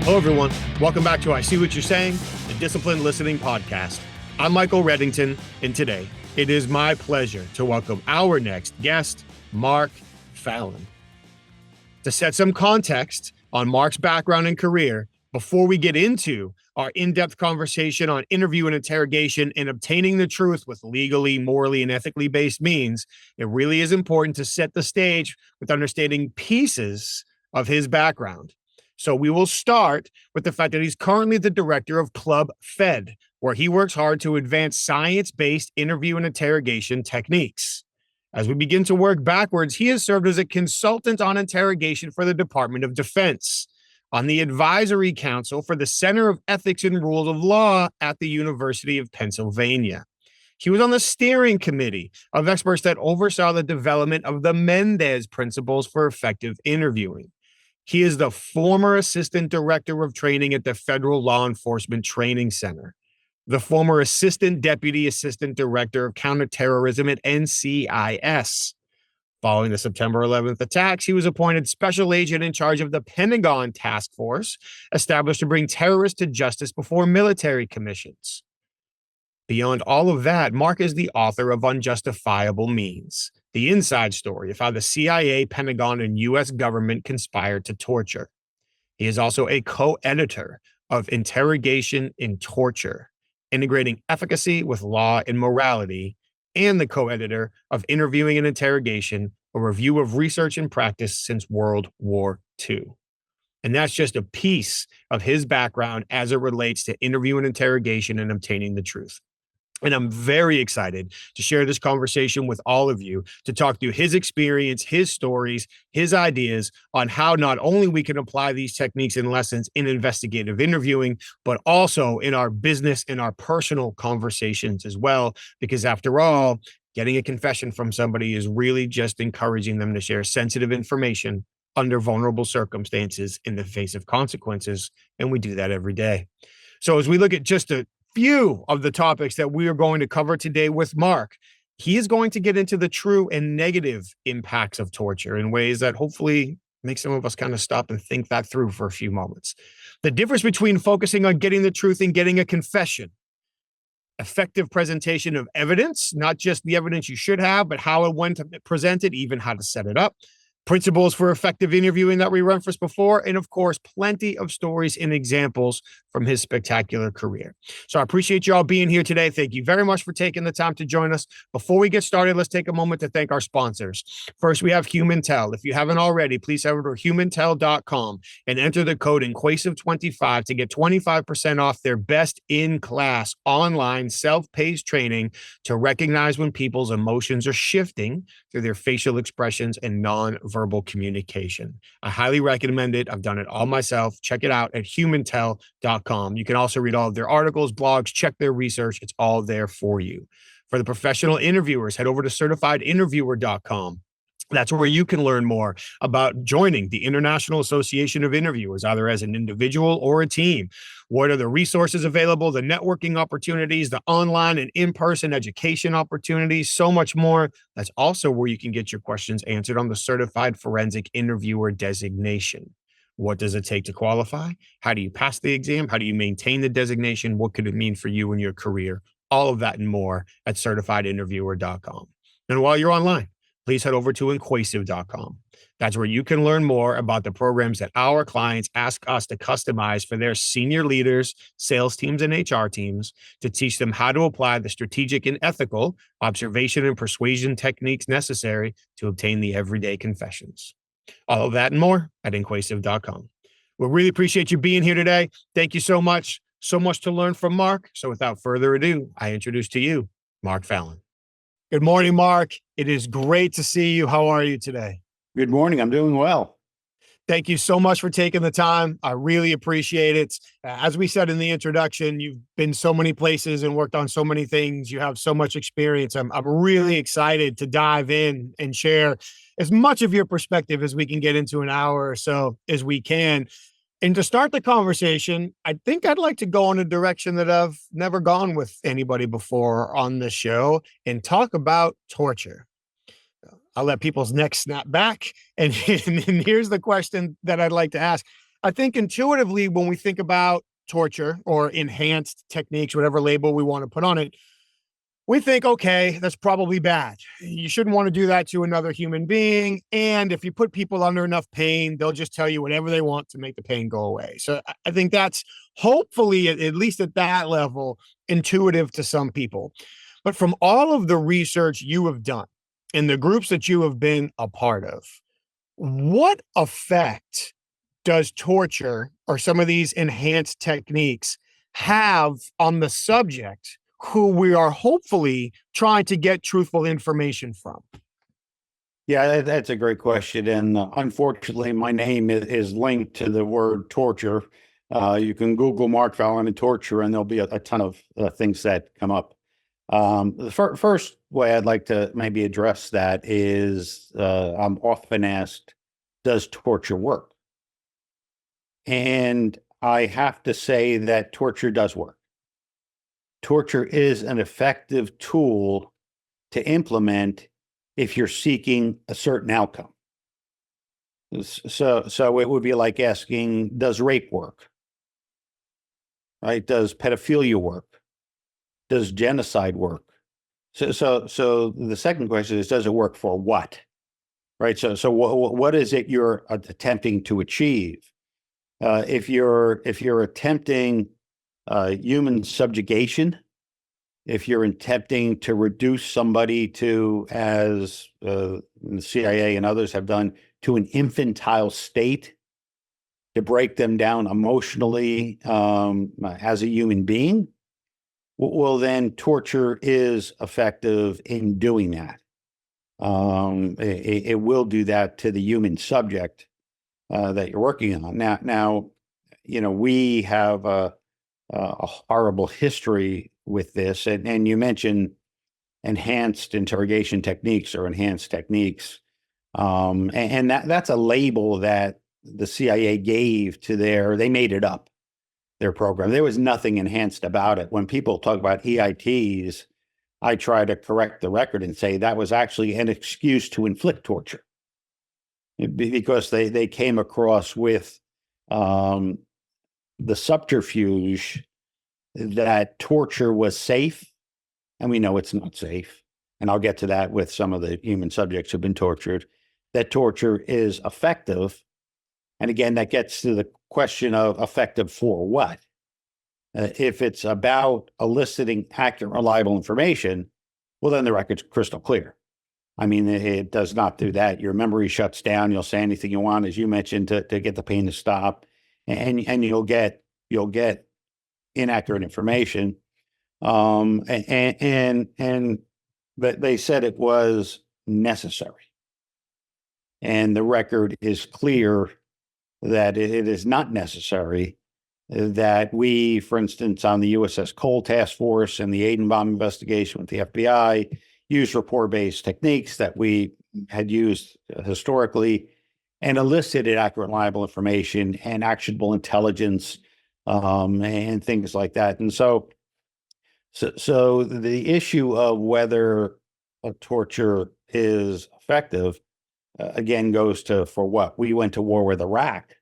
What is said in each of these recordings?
Hello, everyone. Welcome back to I See What You're Saying, the Disciplined Listening Podcast. I'm Michael Reddington, and today it is my pleasure to welcome our next guest, Mark Fallon. To set some context on Mark's background and career, before we get into our in-depth conversation on interview and interrogation and obtaining the truth with legally, morally, and ethically based means, it really is important to set the stage with understanding pieces of his background. So we will start with the fact that he's currently the director of Club Fed, where he works hard to advance science-based interview and interrogation techniques. As we begin to work backwards, he has served as a consultant on interrogation for the Department of Defense, on the advisory council for the Center of Ethics and Rule of Law at the University of Pennsylvania. He was on the steering committee of experts that oversaw the development of the Mendez Principles for Effective Interviewing. He is the former assistant director of training at the Federal Law Enforcement Training Center, the former assistant deputy assistant director of counterterrorism at NCIS. Following the September 11th attacks, he was appointed special agent in charge of the Pentagon Task Force, established to bring terrorists to justice before military commissions. Beyond all of that, Mark is the author of Unjustifiable Means, the inside story of how the CIA, Pentagon, and U.S. government conspired to torture. He is also a co-editor of Interrogation in Torture, Integrating Efficacy with Law and Morality, and the co-editor of Interviewing and Interrogation, a review of research and practice since World War II. And that's just a piece of his background as it relates to interview and interrogation and obtaining the truth. And I'm very excited to share this conversation with all of you, to talk through his experience, his stories, his ideas on how not only we can apply these techniques and lessons in investigative interviewing, but also in our business and our personal conversations as well. Because after all, getting a confession from somebody is really just encouraging them to share sensitive information under vulnerable circumstances in the face of consequences. And we do that every day. So as we look at just a few of the topics that we are going to cover today with Mark, he is going to get into the true and negative impacts of torture in ways that hopefully make some of us kind of stop and think that through for a few moments. The difference between focusing on getting the truth and getting a confession, effective presentation of evidence, not just the evidence you should have, but how and when to present it, even how to set it up, principles for effective interviewing that we referenced before, and of course, plenty of stories and examples from his spectacular career. So I appreciate you all being here today. Thank you very much for taking the time to join us. Before we get started, let's take a moment to thank our sponsors. First, we have HumanTell. If you haven't already, please head over to humantell.com and enter the code INQUASIVE25 to get 25% off their best-in-class online self-paced training to recognize when people's emotions are shifting through their facial expressions and non-verbal communication. I highly recommend it. I've done it all myself. Check it out at humantell.com. You can also read all of their articles, blogs, check their research. It's all there for you. For the professional interviewers, head over to certifiedinterviewer.com. That's where you can learn more about joining the International Association of Interviewers, either as an individual or a team. What are the resources available, the networking opportunities, the online and in-person education opportunities, so much more. That's also where you can get your questions answered on the Certified Forensic Interviewer designation. What does it take to qualify? How do you pass the exam? How do you maintain the designation? What could it mean for you and your career? All of that and more at certifiedinterviewer.com. And while you're online, please head over to inquasive.com. That's where you can learn more about the programs that our clients ask us to customize for their senior leaders, sales teams, and HR teams to teach them how to apply the strategic and ethical observation and persuasion techniques necessary to obtain the everyday confessions. All of that and more at inquasive.com. We really appreciate you being here today. Thank you so much. So much to learn from Mark. So without further ado, I introduce to you, Mark Fallon. Good morning, Mark. It is great to see you. How are you today? Good morning. I'm doing well. Thank you so much for taking the time. I really appreciate it. As we said in the introduction, you've been so many places and worked on so many things. You have so much experience. I'm really excited to dive in and share as much of your perspective as we can get into an hour or so as we can. And to start the conversation, I think I'd like to go in a direction that I've never gone with anybody before on this show and talk about torture. I'll let people's necks snap back. And here's the question that I'd like to ask. I think intuitively, when we think about torture or enhanced techniques, whatever label we want to put on it, we think, okay, that's probably bad. You shouldn't want to do that to another human being. And if you put people under enough pain, they'll just tell you whatever they want to make the pain go away. So I think that's hopefully, at least at that level, intuitive to some people. But from all of the research you have done in the groups that you have been a part of, what effect does torture or some of these enhanced techniques have on the subject who we are hopefully trying to get truthful information from? Yeah, that's a great question. And unfortunately, my name is linked to the word torture. You can Google Mark Fallon and torture, and there'll be a ton of things that come up. The first way I'd like to maybe address that is I'm often asked, does torture work? And I have to say that torture does work. Torture is an effective tool to implement if you're seeking a certain outcome. So it would be like asking, does rape work? Right? Does pedophilia work? Does genocide work? So the second question is, does it work for what? Right? So what is it you're attempting to achieve? If you're attempting human subjugation, if you're attempting to reduce somebody to, as the CIA and others have done, to an infantile state, to break them down emotionally as a human being, well, then torture is effective in doing that. It will do that to the human subject that you're working on. Now, we have a horrible history with this, and you mentioned enhanced interrogation techniques or enhanced techniques, and that's a label that the CIA gave to they made it up, their program. There was nothing enhanced about it. When people talk about EITs, I try to correct the record and say that was actually an excuse to inflict torture, because they came across with the subterfuge that torture was safe, and we know it's not safe. And I'll get to that with some of the human subjects who've been tortured, that torture is effective. And again, that gets to the question of effective for what? If it's about eliciting accurate, reliable information, well, then the record's crystal clear. I mean, it does not do that. Your memory shuts down. You'll say anything you want, as you mentioned, to get the pain to stop, and you'll get inaccurate information. But they said it was necessary, and the record is clear that it is not necessary. That we, for instance, on the USS Cole Task Force and the Aden bomb investigation with the FBI, used rapport-based techniques that we had used historically and elicited accurate, reliable information and actionable intelligence and things like that. And so the issue of whether a torture is effective, again, goes to for what? We went to war with Iraq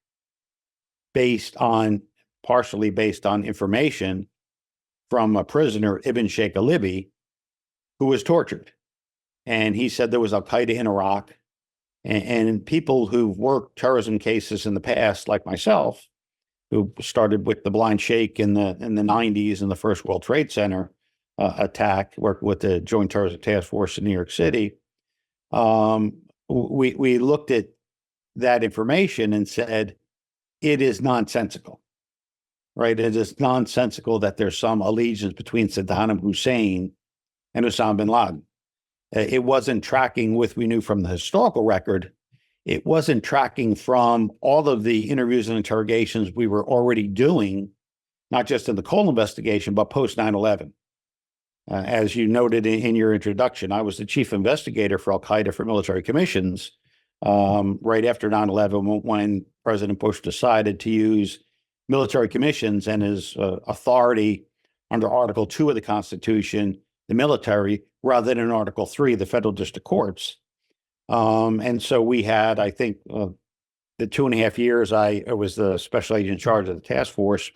partially based on information from a prisoner, Ibn Sheikh Alibi, who was tortured. And he said there was Al-Qaeda in Iraq. And people who've worked terrorism cases in the past, like myself, who started with the Blind Sheikh in the 90s and the First World Trade Center attack, worked with the Joint Terrorism Task Force in New York City. We looked at that information and said, it is nonsensical, right? It is nonsensical that there's some allegiance between Saddam Hussein and Osama bin Laden. It wasn't tracking with, we knew from the historical record, it wasn't tracking from all of the interviews and interrogations we were already doing, not just in the Cole investigation, but post 9/11. As you noted in your introduction, I was the chief investigator for Al-Qaeda for military commissions right after 9/11, when President Bush decided to use military commissions and his authority under Article 2 of the Constitution, the military, rather than in Article 3, the federal district courts. And so we had, I think, the 2.5 years I was the special agent in charge of the task force,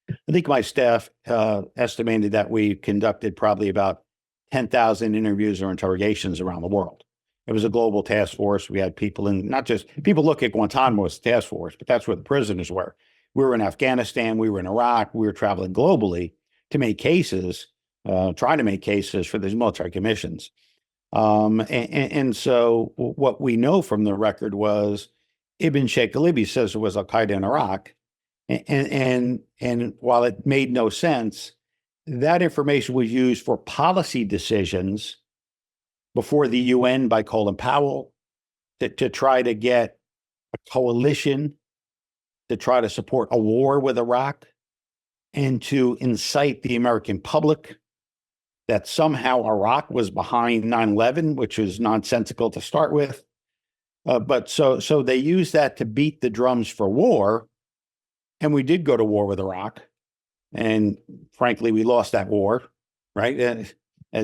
I think my staff estimated that we conducted probably about 10,000 interviews or interrogations around the world. It was a global task force. We had people in, not just, people look at Guantanamo as a task force, but that's where the prisoners were. We were in Afghanistan, we were in Iraq, we were traveling globally to make cases, trying to make cases for these military commissions. And so what we know from the record was Ibn Sheikh Alibi says it was Al-Qaeda in Iraq. And while it made no sense, that information was used for policy decisions before the UN by Colin Powell to try to get a coalition to try to support a war with Iraq and to incite the American public that somehow Iraq was behind 9/11, which was nonsensical to start with. But so they used that to beat the drums for war. And we did go to war with Iraq. And frankly, we lost that war, right?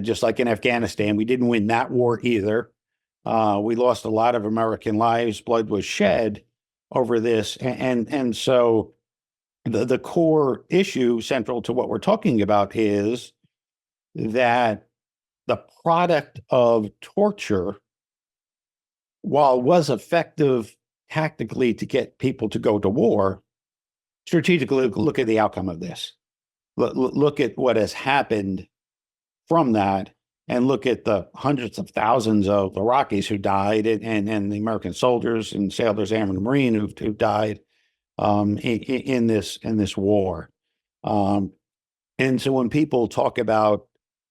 Just like in Afghanistan, we didn't win that war either. We lost a lot of American lives. Blood was shed over this. And so the core issue central to what we're talking about is that the product of torture, while was effective tactically to get people to go to war, strategically look at the outcome of this. Look at what has happened from that, and look at the hundreds of thousands of Iraqis who died, and the American soldiers and sailors, airmen, and marine who died in this war. And so when people talk about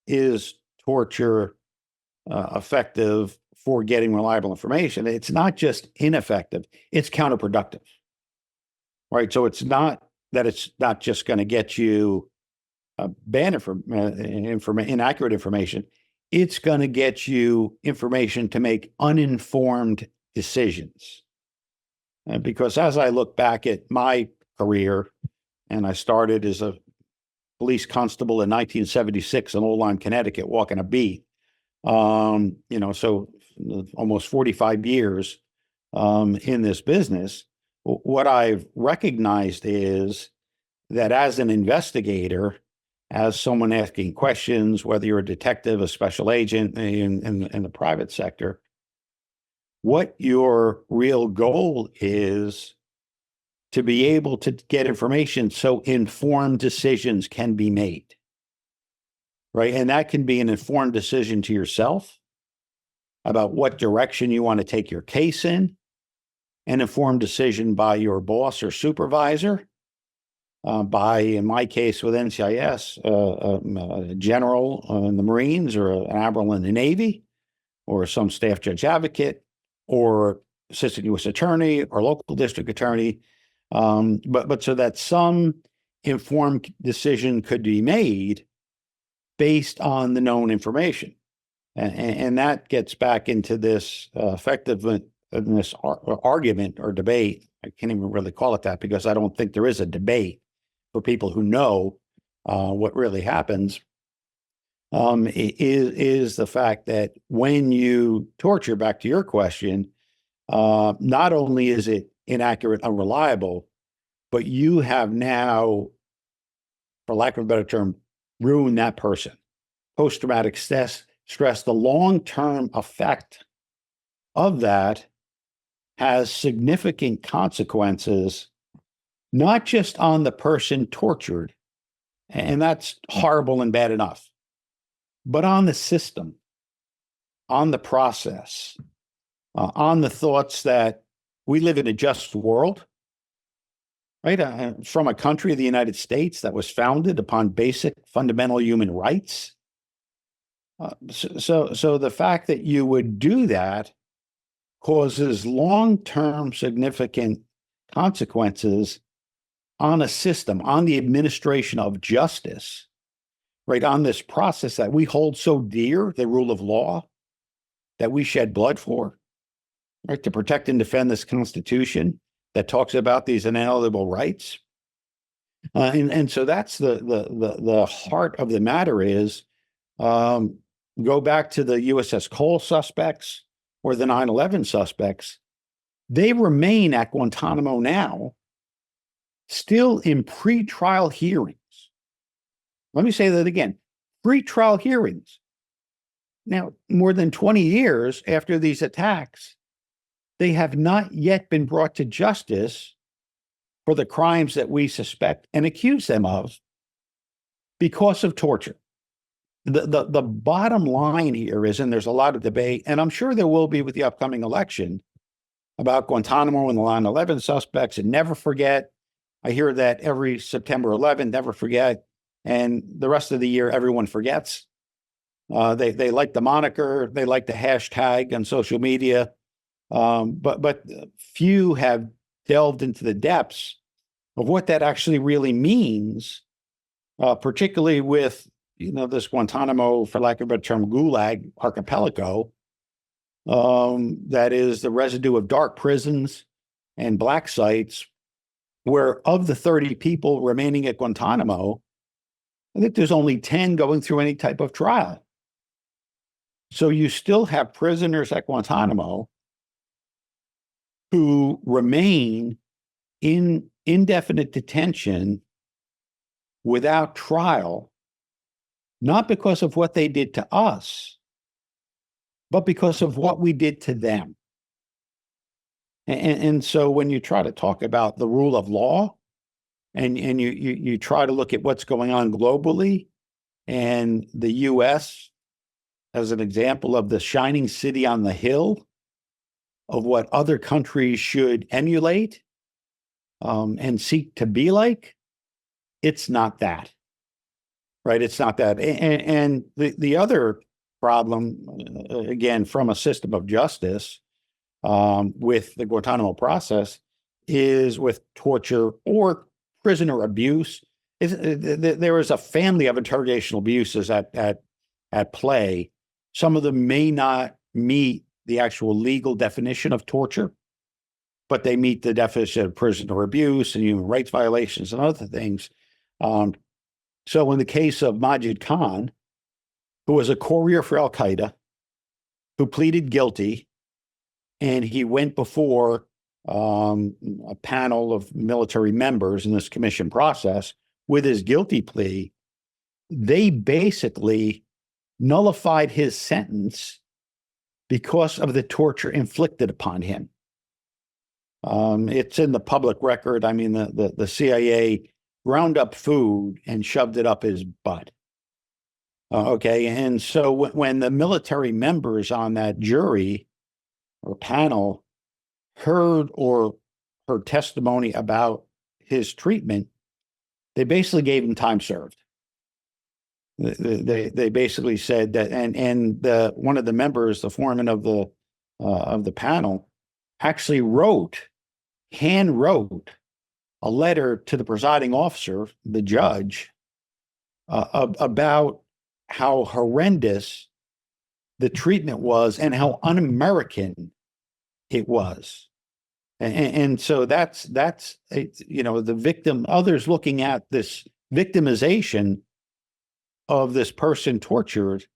is torture effective for getting reliable information, it's not just ineffective; it's counterproductive. Right. So it's not that it's not just going to get you bad inaccurate information. It's going to get you information to make uninformed decisions. Because as I look back at my career, and I started as a police constable in 1976 in Old Lyme, Connecticut, walking a beat. So almost 45 years in this business. What I've recognized is that as an investigator, as someone asking questions, whether you're a detective, a special agent in the private sector, what your real goal is to be able to get information so informed decisions can be made, right? And that can be an informed decision to yourself about what direction you want to take your case in, an informed decision by your boss or supervisor, by, in my case with NCIS, a general in the Marines or an admiral in the Navy, or some staff judge advocate, or assistant U.S. attorney or local district attorney, but so that some informed decision could be made based on the known information. And that gets back into this effectiveness argument or debate. I can't even really call it that because I don't think there is a debate for people who know what really happens, is the fact that when you torture, back to your question, not only is it inaccurate, unreliable, but you have now, for lack of a better term, ruined that person. Post-traumatic stress, the long-term effect of that has significant consequences, not just on the person tortured, and that's horrible and bad enough, but on the system, on the process, on the thoughts that we live in a just world, right? From a country, the United States, that was founded upon basic fundamental human rights. So the fact that you would do that causes long-term significant consequences on a system, on the administration of justice, right? On this process that we hold so dear, the rule of law, that we shed blood for, right? To protect and defend this Constitution that talks about these inalienable rights. And so that's the heart of the matter is, go back to the USS Cole suspects or the 9/11 suspects. They remain at Guantanamo now, still in pretrial hearings. Let me say that again, pretrial hearings. Now, more than 20 years after these attacks, they have not yet been brought to justice for the crimes that we suspect and accuse them of because of torture. The bottom line here is, and there's a lot of debate, and I'm sure there will be with the upcoming election, about Guantanamo and the 9/11 suspects, and never forget. I hear that every September 11th, never forget. And the rest of the year, everyone forgets. They like the moniker, they like the hashtag on social media, but few have delved into the depths of what that actually really means, particularly with this Guantanamo, for lack of a better term, gulag archipelago, that is the residue of dark prisons and black sites, where of the 30 people remaining at Guantanamo, I think there's only 10 going through any type of trial. So you still have prisoners at Guantanamo who remain in indefinite detention without trial, not because of what they did to us, but because of what we did to them. And so when you try to talk about the rule of law, and you try to look at what's going on globally, and the U.S. as an example of the shining city on the hill of what other countries should emulate and seek to be like, it's not that, right? It's not that. And the other problem, again, from a system of justice with the Guantanamo process, is with torture or prisoner abuse. There is a family of interrogational abuses at play. Some of them may not meet the actual legal definition of torture, but they meet the definition of prisoner abuse and human rights violations and other things. So in the case of Majid Khan, who was a courier for Al-Qaeda, who pleaded guilty, and he went before a panel of military members in this commission process with his guilty plea, they basically nullified his sentence because of the torture inflicted upon him. It's in the public record. I mean, the CIA ground up food and shoved it up his butt. Okay, and so when the military members on that jury or panel heard her testimony about his treatment, they basically gave him time served. They basically said that, and one of the members, the foreman of the panel, actually hand wrote a letter to the presiding officer, the judge, about how horrendous the treatment was and how un-American it was. And so that's the victim, others looking at this victimization of this person tortured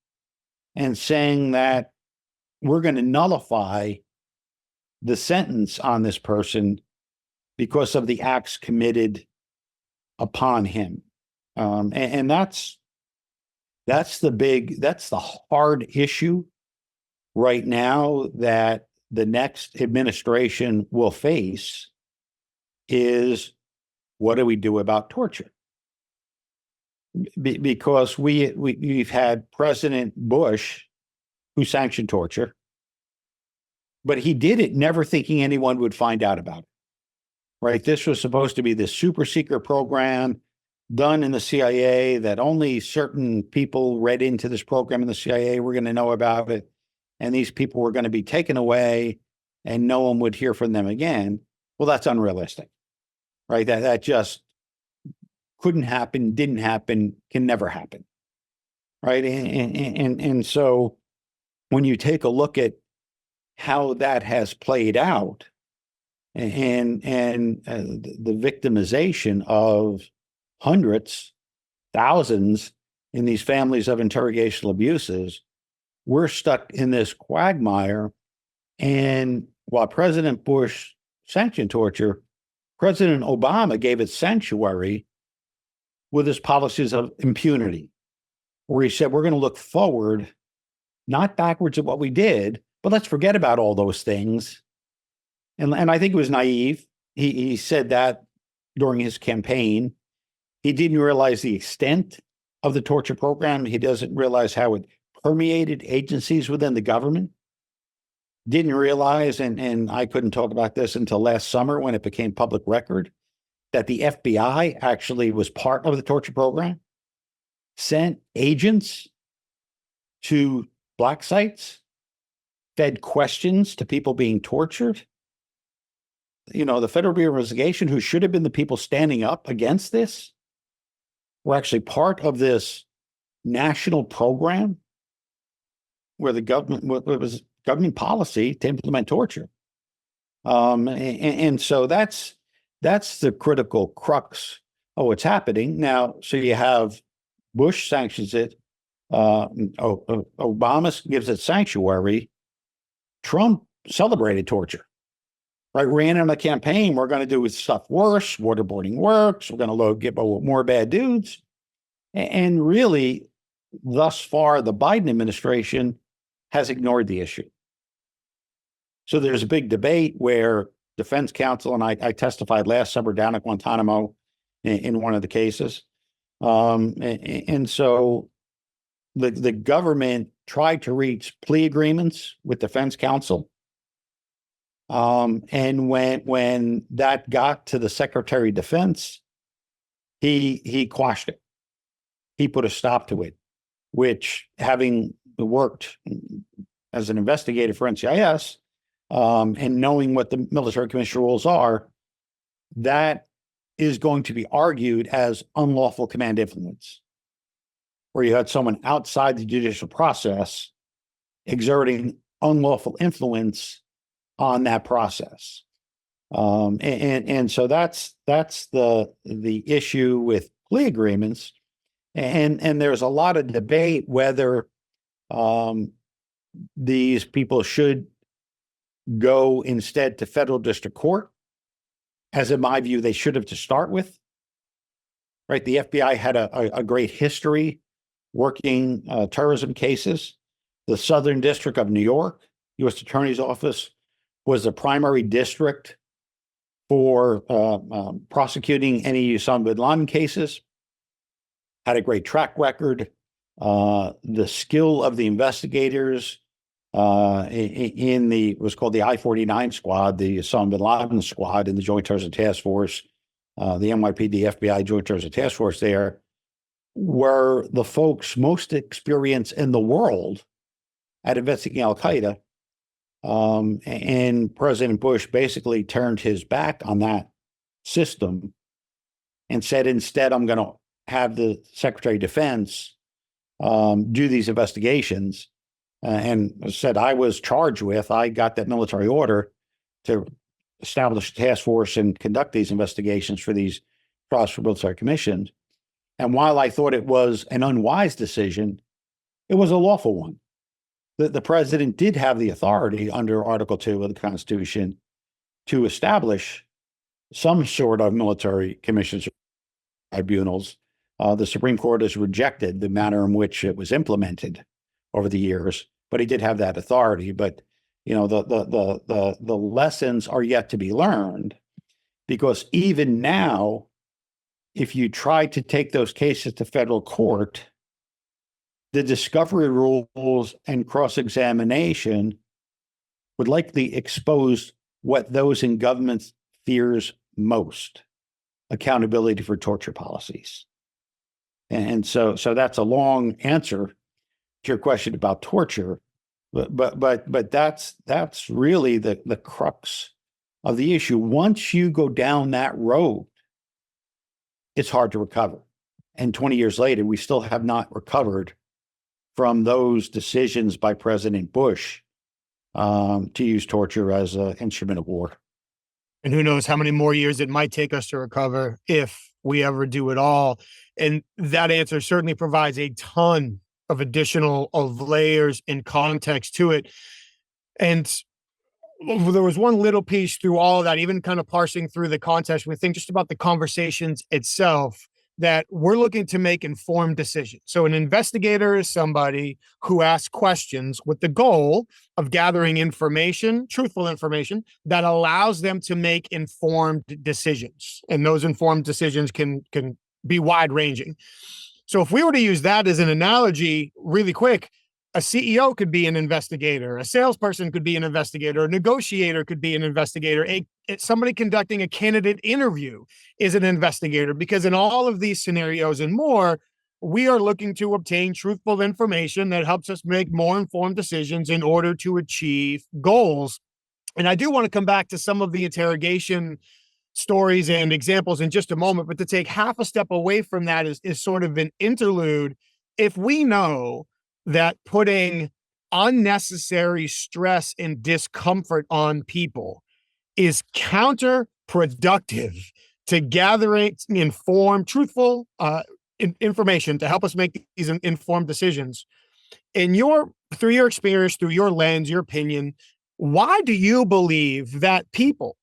and saying that we're going to nullify the sentence on this person because of the acts committed upon him. And that's the hard issue right now that the next administration will face, is what do we do about torture? Because we've had President Bush who sanctioned torture, but he did it never thinking anyone would find out about it, right? This was supposed to be this super secret program done in the CIA that only certain people read into this program in the CIA were going to know about it. And these people were going to be taken away and no one would hear from them again. Well, that's unrealistic, right? That just couldn't happen, didn't happen, can never happen, right? And so when you take a look at how that has played out and the victimization of hundreds, thousands in these families of interrogational abuses, we're stuck in this quagmire. And while President Bush sanctioned torture, President Obama gave it sanctuary with his policies of impunity, where he said, we're going to look forward, not backwards at what we did, but let's forget about all those things. And I think it was naive. He said that during his campaign. He didn't realize the extent of the torture program. He doesn't realize how it permeated agencies within the government. Didn't realize, and I couldn't talk about this until last summer when it became public record, that the FBI actually was part of the torture program, sent agents to black sites, fed questions to people being tortured. The Federal Bureau of Investigation, who should have been the people standing up against this, were actually part of this national program where the government, it was government policy to implement torture. And so that's the critical crux of what's happening now. So you have Bush sanctions it, Obama gives it sanctuary. Trump celebrated torture, right? Ran on a campaign. We're going to do stuff worse. Waterboarding works. We're going to get more bad dudes. And really, thus far, the Biden administration has ignored the issue. So there's a big debate where defense counsel, and I testified last summer down at Guantanamo in one of the cases. And so the government tried to reach plea agreements with defense counsel. And when that got to the Secretary of Defense, he quashed it. He put a stop to it, which, having worked as an investigator for NCIS, and knowing what the military commission rules are, that is going to be argued as unlawful command influence, where you had someone outside the judicial process exerting unlawful influence on that process. And so that's the issue with plea agreements. And there's a lot of debate whether these people should go instead to federal district court, as in my view, they should have to start with. Right? The FBI had a great history working terrorism cases. The Southern District of New York, U.S. Attorney's Office, was the primary district for prosecuting any Osama bin Laden cases. Had a great track record. The skill of the investigators in was called the I-49 squad, the Osama bin Laden squad in the Joint Terrorism Task Force, the NYPD FBI Joint Terrorism Task Force there, were the folks most experienced in the world at investigating Al-Qaeda. And President Bush basically turned his back on that system and said, instead, I'm going to have the Secretary of Defense do these investigations. And said, I was charged with, I got that military order to establish a task force and conduct these investigations for these military commissions. And while I thought it was an unwise decision, it was a lawful one. The president did have the authority under Article 2 of the Constitution to establish some sort of military commissions, tribunals. The Supreme Court has rejected the manner in which it was implemented over the years, but he did have that authority. But the lessons are yet to be learned, because even now, if you try to take those cases to federal court, the discovery rules and cross-examination would likely expose what those in government fears most: accountability for torture policies. And so that's a long answer to your question about torture, but that's really the crux of the issue. Once you go down that road, it's hard to recover. And 20 years later, we still have not recovered from those decisions by President Bush to use torture as an instrument of war. And who knows how many more years it might take us to recover, if we ever do at all. And that answer certainly provides a ton of additional layers and context to it. And there was one little piece through all of that, even kind of parsing through the context, we think just about the conversations itself, that we're looking to make informed decisions. So an investigator is somebody who asks questions with the goal of gathering information, truthful information, that allows them to make informed decisions. And those informed decisions can be wide ranging. So if we were to use that as an analogy really quick, a CEO could be an investigator, a salesperson could be an investigator, a negotiator could be an investigator, somebody conducting a candidate interview is an investigator, because in all of these scenarios and more, we are looking to obtain truthful information that helps us make more informed decisions in order to achieve goals. And I do want to come back to some of the interrogation stories and examples in just a moment, but to take half a step away from that is sort of an interlude. If we know that putting unnecessary stress and discomfort on people is counterproductive to gathering informed, truthful information to help us make these informed decisions, through your experience, through your lens, your opinion, why do you believe that people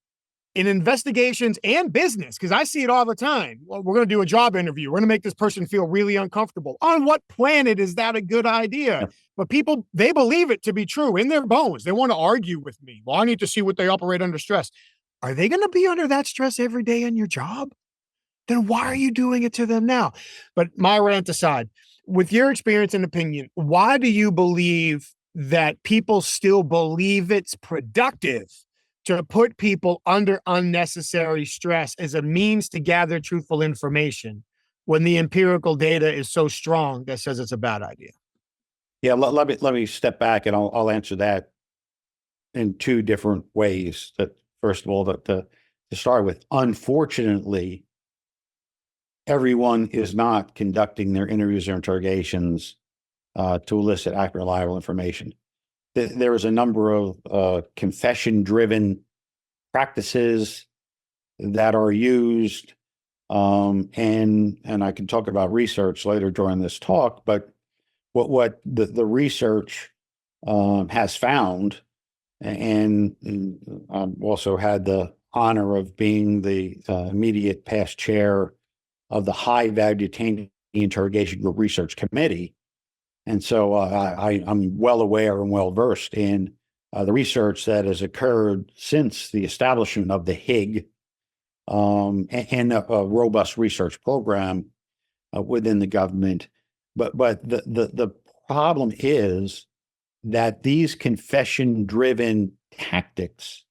in investigations and business, because I see it all the time. Well, we're going to do a job interview. We're going to make this person feel really uncomfortable. On what planet is that a good idea? Yeah. But people, they believe it to be true in their bones. They want to argue with me. Well, I need to see what they operate under stress. Are they going to be under that stress every day in your job? Then why are you doing it to them now? But my rant aside, with your experience and opinion, why do you believe that people still believe it's productive to put people under unnecessary stress as a means to gather truthful information when the empirical data is so strong that says it's a bad idea? Yeah, let me step back, and I'll answer that in two different ways. That first of all, to start with, unfortunately, everyone is not conducting their interviews or interrogations to elicit accurate, reliable information. There is a number of confession-driven practices that are used, and I can talk about research later during this talk. But what the research has found, and I've also had the honor of being the immediate past chair of the High Value Detainee Interrogation Group Research Committee. And so I'm well aware and well versed in the research that has occurred since the establishment of the HIG and a robust research program within the government. But the problem is that these confession-driven tactics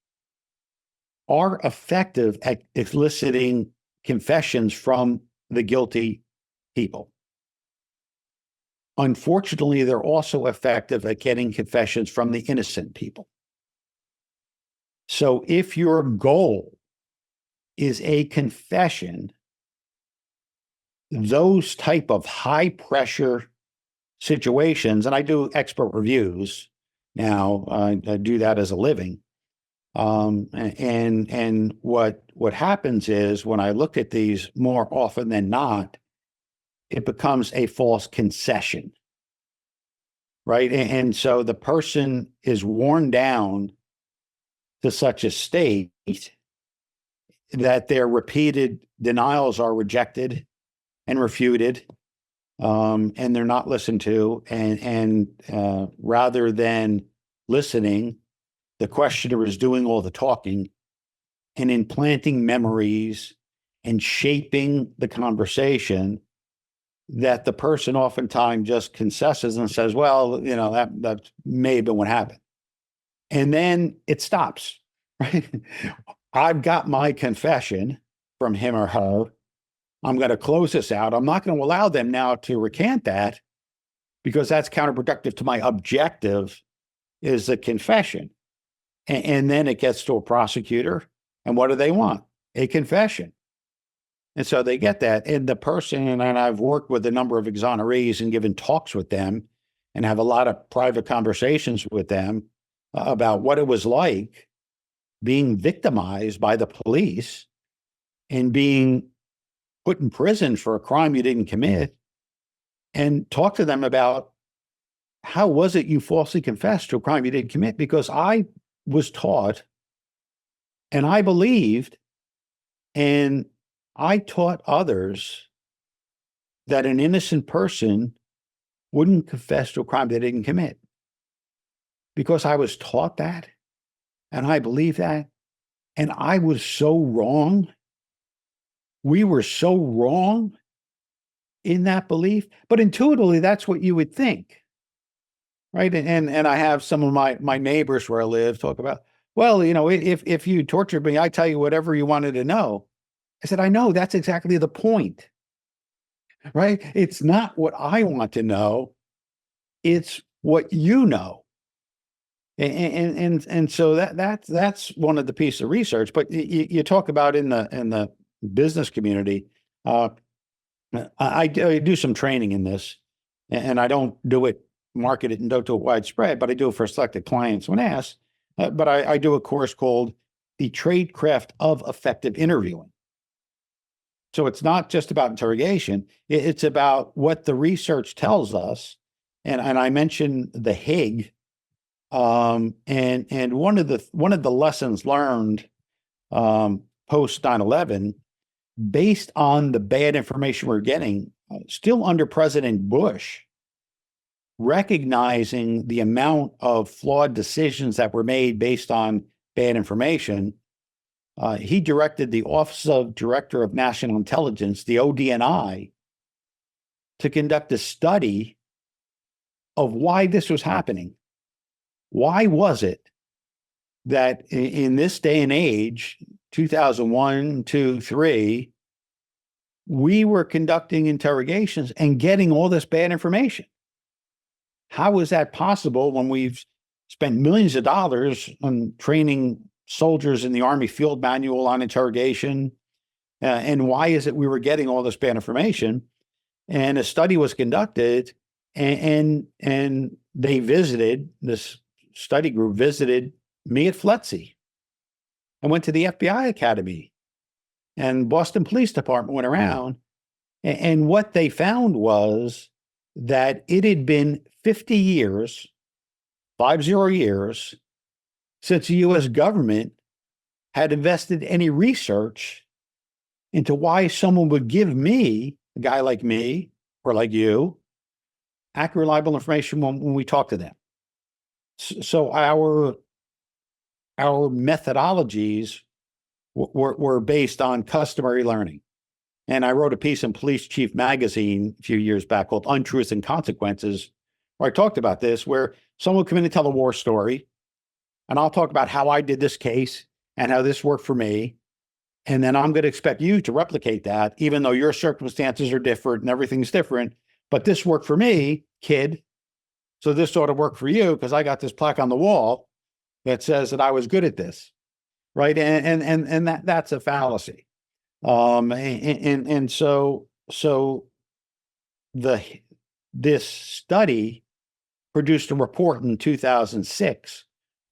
are effective at eliciting confessions from the guilty people. Unfortunately, they're also effective at getting confessions from the innocent people. So if your goal is a confession, those type of high pressure situations, and I do expert reviews now, I do that as a living. And what happens is, when I look at these, more often than not, it becomes a false concession, right? And so the person is worn down to such a state that their repeated denials are rejected and refuted, and they're not listened to. And rather than listening, the questioner is doing all the talking and implanting memories and shaping the conversation, that the person oftentimes just concesses and says, well, that may have been what happened. And then it stops, right? I've got my confession from him or her. I'm going to close this out. I'm not going to allow them now to recant that, because that's counterproductive to my objective, is the confession. And then it gets to a prosecutor, and what do they want? A confession. And so they get that. And the person, and I've worked with a number of exonerees and given talks with them and have a lot of private conversations with them about what it was like being victimized by the police and being put in prison for a crime you didn't commit, and talk to them about, how was it you falsely confessed to a crime you didn't commit? Because I was taught, and I believed, and I taught others that an innocent person wouldn't confess to a crime they didn't commit, because I was taught that, and I believe that, and I was so wrong. We were so wrong in that belief, but intuitively, that's what you would think, right? And I have some of my neighbors where I live talk about, well, if you tortured me, I tell you whatever you wanted to know. I said, I know, that's exactly the point, right? It's not what I want to know, it's what you know. And so that's one of the pieces of research. But you talk about in the business community. I do some training in this, and I don't do it, market it, and don't do it widespread, but I do it for selected clients when asked. But I do a course called The Tradecraft of Effective Interviewing. So it's not just about interrogation, it's about what the research tells us. And I mentioned the Hague, and one of the lessons learned post 9/11, based on the bad information we're getting, still under President Bush, recognizing the amount of flawed decisions that were made based on bad information, he directed the Office of Director of National Intelligence, the ODNI, to conduct a study of why this was happening. Why was it that in this day and age, 2001, 2, 3, we were conducting interrogations and getting all this bad information? How is that possible when we've spent millions of dollars on training soldiers in the Army Field Manual on interrogation? And why is it we were getting all this bad information? And a study was conducted, and they visited, this study group visited me at FLETC. I went to the FBI Academy, and Boston Police Department went around. And what they found was that it had been 50 years, 50 years, since the US government had invested any research into why someone would give me, a guy like me or like you, accurate, reliable information when we talk to them. So our methodologies were based on customary learning. And I wrote a piece in Police Chief Magazine a few years back called Untruths and Consequences, where I talked about this, where someone would come in and tell a war story, and I'll talk about how I did this case and how this worked for me. And then I'm going to expect you to replicate that, even though your circumstances are different and everything's different. But this worked for me, kid. So this ought to work for you, because I got this plaque on the wall that says that I was good at this, right? And that's a fallacy. So this study produced a report in 2006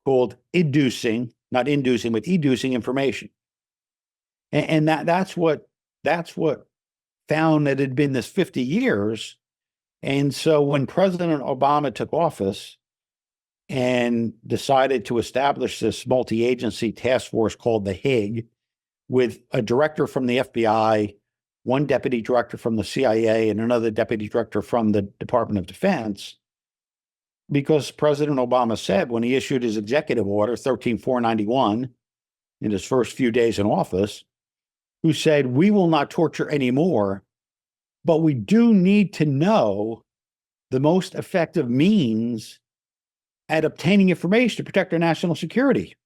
called Educing, not inducing, but educing information. And that's what found that it had been this 50 years. And so when President Obama took office and decided to establish this multi-agency task force called the Hague, with a director from the FBI, one deputy director from the CIA, and another deputy director from the Department of Defense, because President Obama said when he issued his executive order, 13491, in his first few days in office, who said, we will not torture anymore, but we do need to know the most effective means at obtaining information to protect our national security.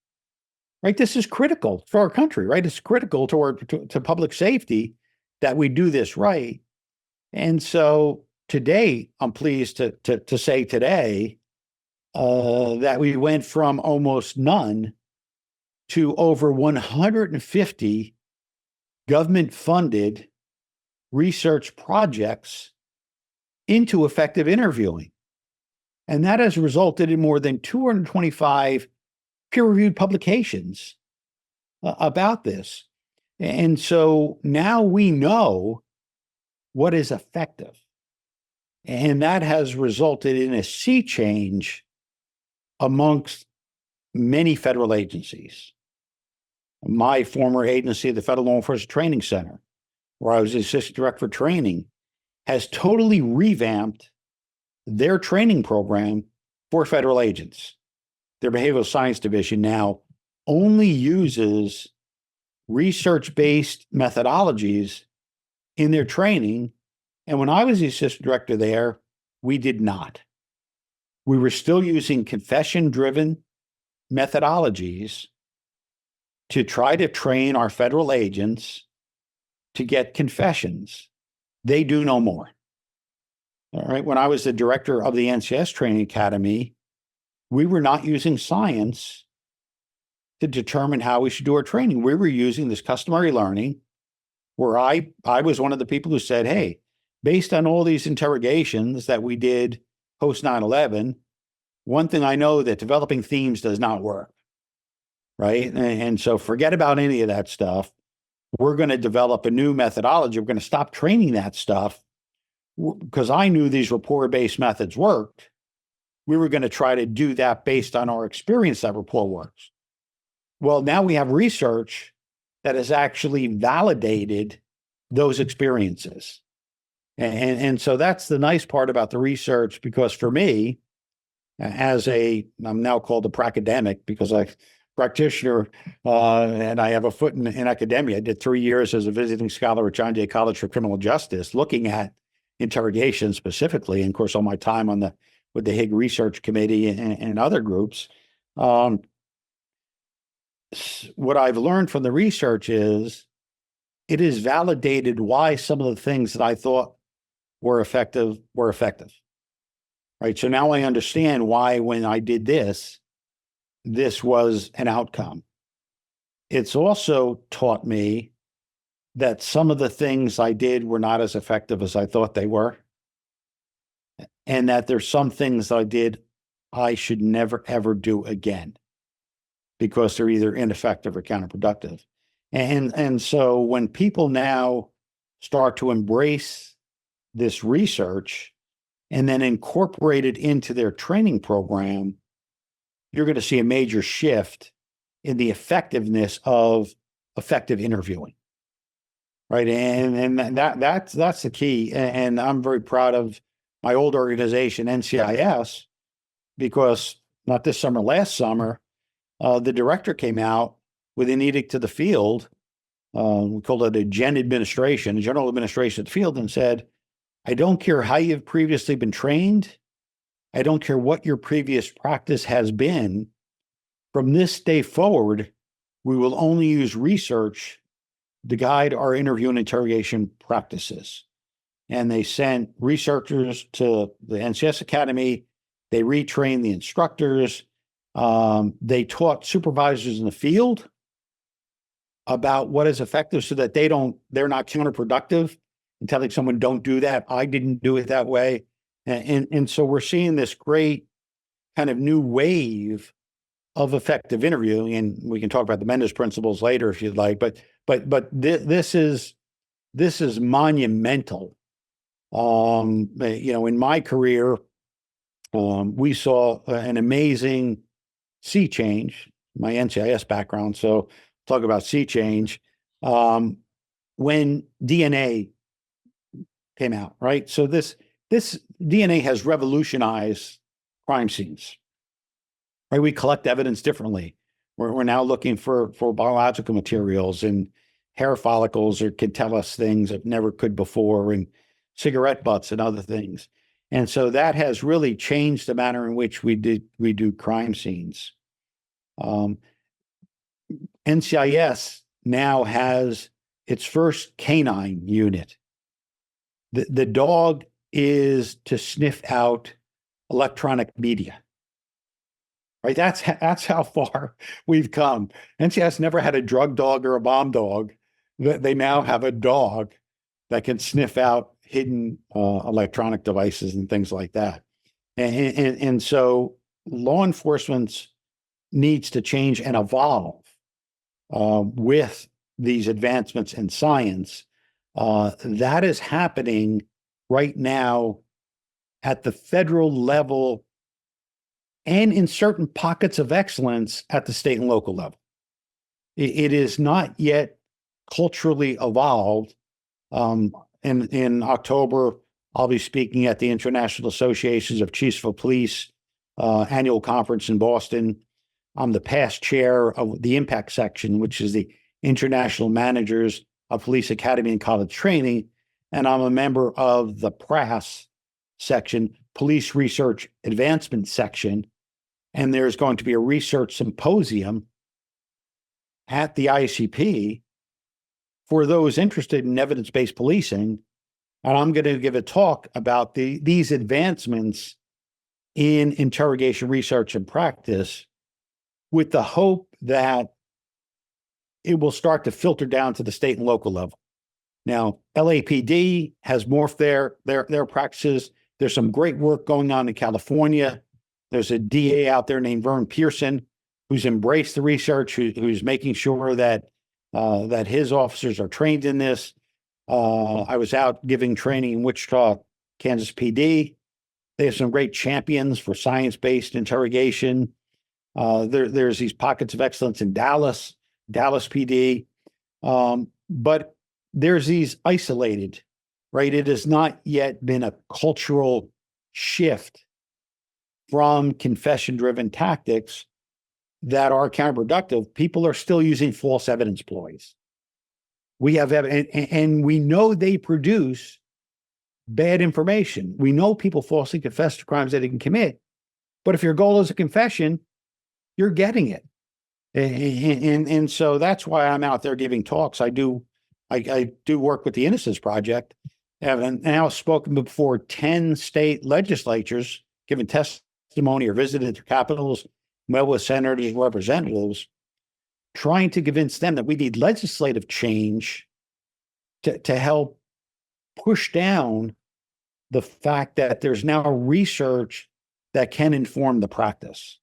Right? This is critical for our country, right? It's critical to public safety that we do this right. And so today, I'm pleased to say today that we went from almost none to over 150 government-funded research projects into effective interviewing. And that has resulted in more than 225 peer-reviewed publications about this. And so now we know what is effective. And that has resulted in a sea change amongst many federal agencies. My former agency, the Federal Law Enforcement Training Center, where I was the assistant director for training, has totally revamped their training program for federal agents. Their behavioral science division now only uses research-based methodologies in their training. And when I was the assistant director there, we did not. We were still using confession-driven methodologies to try to train our federal agents to get confessions. They do no more. All right. When I was the director of the NCS Training Academy, we were not using science to determine how we should do our training. We were using this customary learning where I was one of the people who said, hey, based on all these interrogations that we did post 9/11, one thing I know that developing themes does not work, right? And so forget about any of that stuff. We're going to develop a new methodology. We're going to stop training that stuff because I knew these rapport-based methods worked. We were going to try to do that based on our experience that rapport works. Well, now we have research that has actually validated those experiences. And so that's the nice part about the research, because for me, I'm now called a pracademic because I'm a practitioner and I have a foot in academia. I did 3 years as a visiting scholar at John Jay College for Criminal Justice, looking at interrogation specifically, and of course, all my time with the Hague Research Committee and other groups. What I've learned from the research is it is validated why some of the things that I thought were effective. Right. So now I understand why when I did this was an outcome. It's also taught me that some of the things I did were not as effective as I thought they were. And that there's some things I did I should never, ever do again because they're either ineffective or counterproductive. And so when people now start to embrace this research and then incorporate it into their training program, you're going to see a major shift in the effectiveness of effective interviewing. Right. And that's the key. And I'm very proud of my old organization, NCIS, because not this summer, last summer, the director came out with an edict to the field. We called it a general administration of the field, and said, I don't care how you've previously been trained. I don't care what your previous practice has been. From this day forward, we will only use research to guide our interview and interrogation practices. And they sent researchers to the NCS Academy. They retrained the instructors. They taught supervisors in the field about what is effective so that they're not counterproductive and telling someone, don't do that. I didn't do it that way. And so we're seeing this great kind of new wave of effective interviewing, and we can talk about the Mendes principles later if you'd like, but this is monumental. In my career, we saw an amazing sea change, my NCIS background. So talk about sea change, when DNA came out, right? So this DNA has revolutionized crime scenes. Right, we collect evidence differently. We're now looking for biological materials, and hair follicles can tell us things that never could before, and cigarette butts and other things. And so that has really changed the manner in which we do crime scenes. NCIS now has its first canine unit. The dog is to sniff out electronic media. Right, that's how far we've come. NCIS never had a drug dog or a bomb dog. They now have a dog that can sniff out hidden electronic devices and things like that. And so law enforcement needs to change and evolve with these advancements in science. That is happening right now at the federal level and in certain pockets of excellence at the state and local level. It is not yet culturally evolved. In October, I'll be speaking at the International Associations of Chiefs of Police annual conference in Boston. I'm the past chair of the Impact section, which is the International Managers of Police Academy and College Training, and I'm a member of the PRAS section, Police Research Advancement section, and there's going to be a research symposium at the ICP for those interested in evidence-based policing, and I'm going to give a talk about these advancements in interrogation research and practice, with the hope that it will start to filter down to the state and local level. Now, LAPD has morphed their practices. There's some great work going on in California. There's a DA out there named Vern Pearson who's embraced the research, who's making sure that his officers are trained in this. I was out giving training in Wichita, Kansas PD. They have some great champions for science-based interrogation. There's these pockets of excellence in Dallas PD. But there's these isolated, right? It has not yet been a cultural shift from confession-driven tactics that are counterproductive. People are still using false evidence ploys. We have evidence, and we know they produce bad information. We know people falsely confess to crimes they didn't commit. But if your goal is a confession, you're getting it. And so that's why I'm out there giving talks. I do work with the Innocence Project, and now spoken before 10 state legislatures, given testimony or visited their capitals, met with senators and representatives, trying to convince them that we need legislative change to help push down the fact that there's now research that can inform the practice.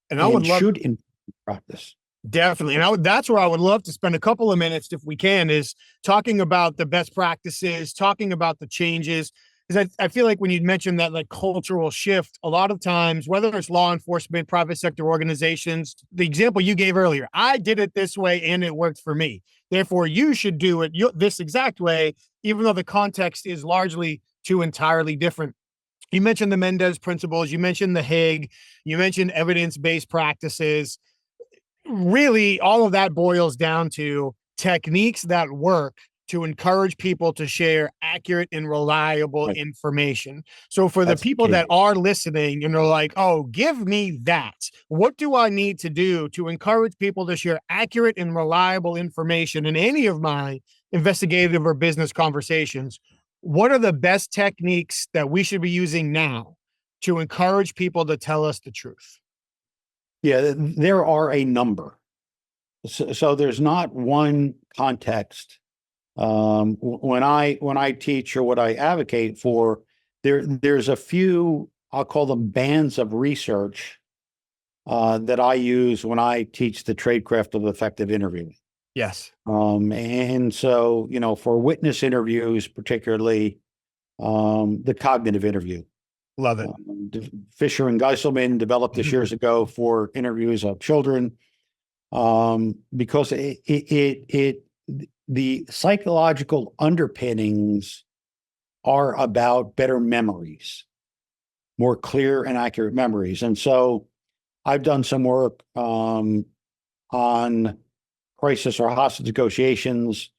And I would love should inform practice. Definitely. And that's where I would love to spend a couple of minutes, if we can, is talking about the best practices, talking about the changes. Because I feel like when you mentioned that like cultural shift, a lot of times, whether it's law enforcement, private sector organizations, the example you gave earlier, I did it this way and it worked for me. Therefore, you should do it this exact way, even though the context is largely two entirely different. You mentioned the Mendez principles, you mentioned the Hague, you mentioned evidence-based practices. Really, all of that boils down to techniques that work to encourage people to share accurate and reliable information. So for the people that are listening and are like, oh, give me that. What do I need to do to encourage people to share accurate and reliable information in any of my investigative or business conversations? What are the best techniques that we should be using now to encourage people to tell us the truth? Yeah, there are a number. So there's not one context. When I teach or what I advocate for, there's a few, I'll call them bands of research that I use when I teach the tradecraft of effective interviewing. Yes. And so, for witness interviews, particularly the cognitive interview. Love it. Fisher and Geiselman developed this years ago for interviews of children, because the psychological underpinnings are about better memories, more clear and accurate memories. And so I've done some work on crisis or hostage negotiations,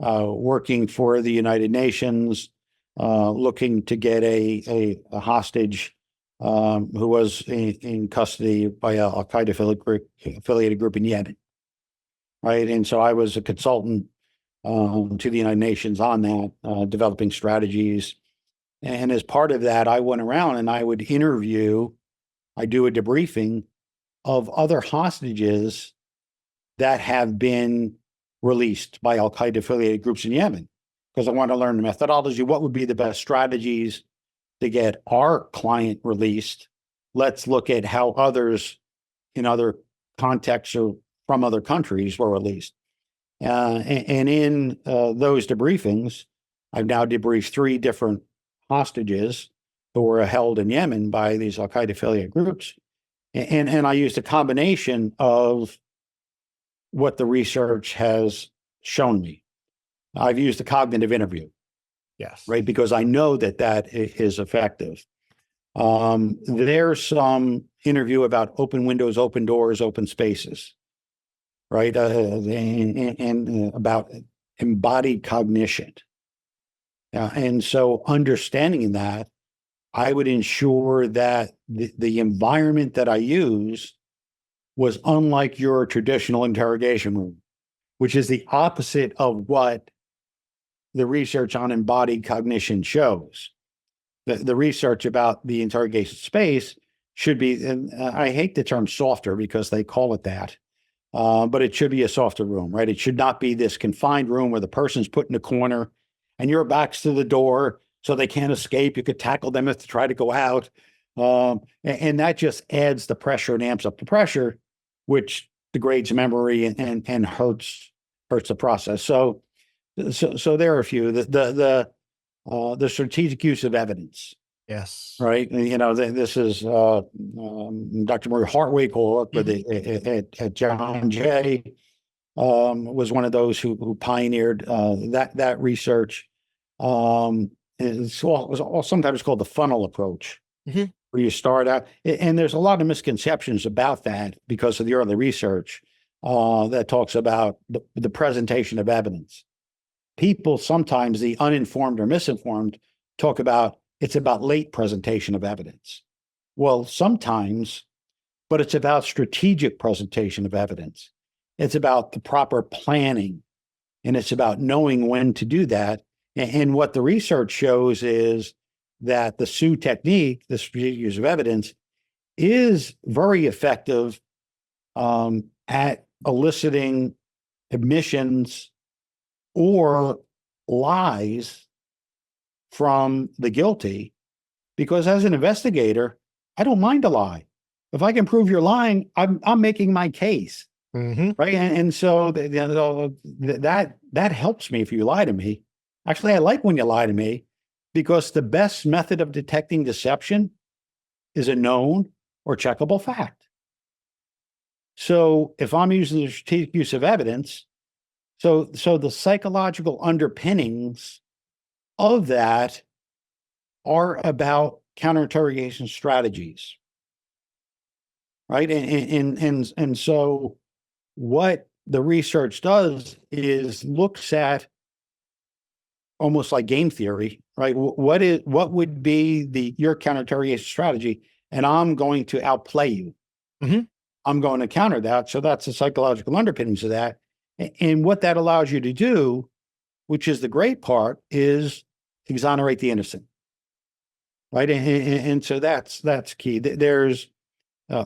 working for the United Nations, looking to get a hostage who was in custody by a Al-Qaeda affiliated group in Yemen, right? And so I was a consultant to the United Nations on that, developing strategies. And as part of that, I went around and I would do a debriefing of other hostages that have been released by Al-Qaeda affiliated groups in Yemen, because I want to learn the methodology. What would be the best strategies to get our client released? Let's look at how others in other contexts or from other countries were released. And in those debriefings, I've now debriefed 3 different hostages who were held in Yemen by these Al-Qaeda affiliated groups. And I used a combination of what the research has shown me. I've used a cognitive interview. Yes. Right, because I know that is effective. There's some interview about open windows, open doors, open spaces, right? And about embodied cognition. And so understanding that, I would ensure that the environment that I use was unlike your traditional interrogation room, which is the opposite of what the research on embodied cognition shows. The research about the interrogation space should be, and I hate the term softer because they call it that, but it should be a softer room, right? It should not be this confined room where the person's put in a corner and your back's to the door so they can't escape. You could tackle them if they try to go out. And that just adds the pressure and amps up the pressure, which degrades memory and hurts the process. So there are a few. The strategic use of evidence. Yes. Right. This is Dr. Murray Hartwinkle at John Jay was one of those who pioneered that research. It was sometimes called the funnel approach, where you start out, and there's a lot of misconceptions about that because of the early research that talks about the presentation of evidence. People sometimes, the uninformed or misinformed, talk about it's about late presentation of evidence. Well, sometimes, but it's about strategic presentation of evidence. It's about the proper planning, and it's about knowing when to do that. And what the research shows is that the SUE technique, the strategic use of evidence, is very effective at eliciting admissions or lies from the guilty, because as an investigator, I don't mind a lie. If I can prove you're lying, I'm making my case, right? And so that helps me if you lie to me. Actually, I like when you lie to me, because the best method of detecting deception is a known or checkable fact. So if I'm using the strategic use of evidence, so the psychological underpinnings of that are about counterinterrogation strategies, right? And so what the research does is looks at almost like game theory, right? What would be your counterinterrogation strategy, and I'm going to outplay you. I'm going to counter that. So that's the psychological underpinnings of that. And what that allows you to do, which is the great part, is exonerate the innocent, right? And so that's key. There's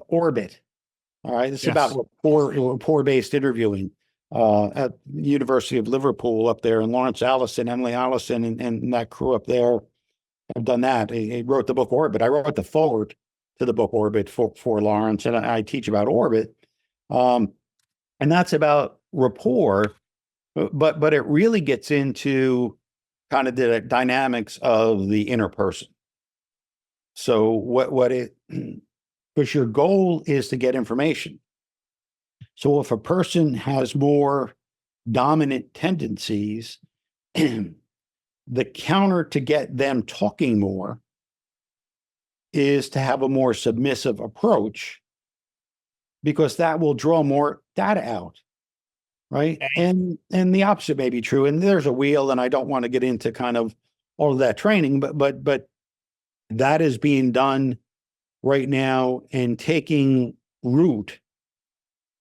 Orbit, all right? It's about rapport-based interviewing at the University of Liverpool up there, and Lawrence Allison, Emily Allison, and that crew up there have done that. He wrote the book Orbit. I wrote the forward to the book Orbit for Lawrence, and I teach about Orbit. And that's about rapport, but it really gets into kind of the dynamics of the inner person. So because your goal is to get information. So if a person has more dominant tendencies, the counter to get them talking more is to have a more submissive approach, because that will draw more data out, right? And the opposite may be true. And there's a wheel, and I don't want to get into kind of all of that training, but that is being done right now and taking root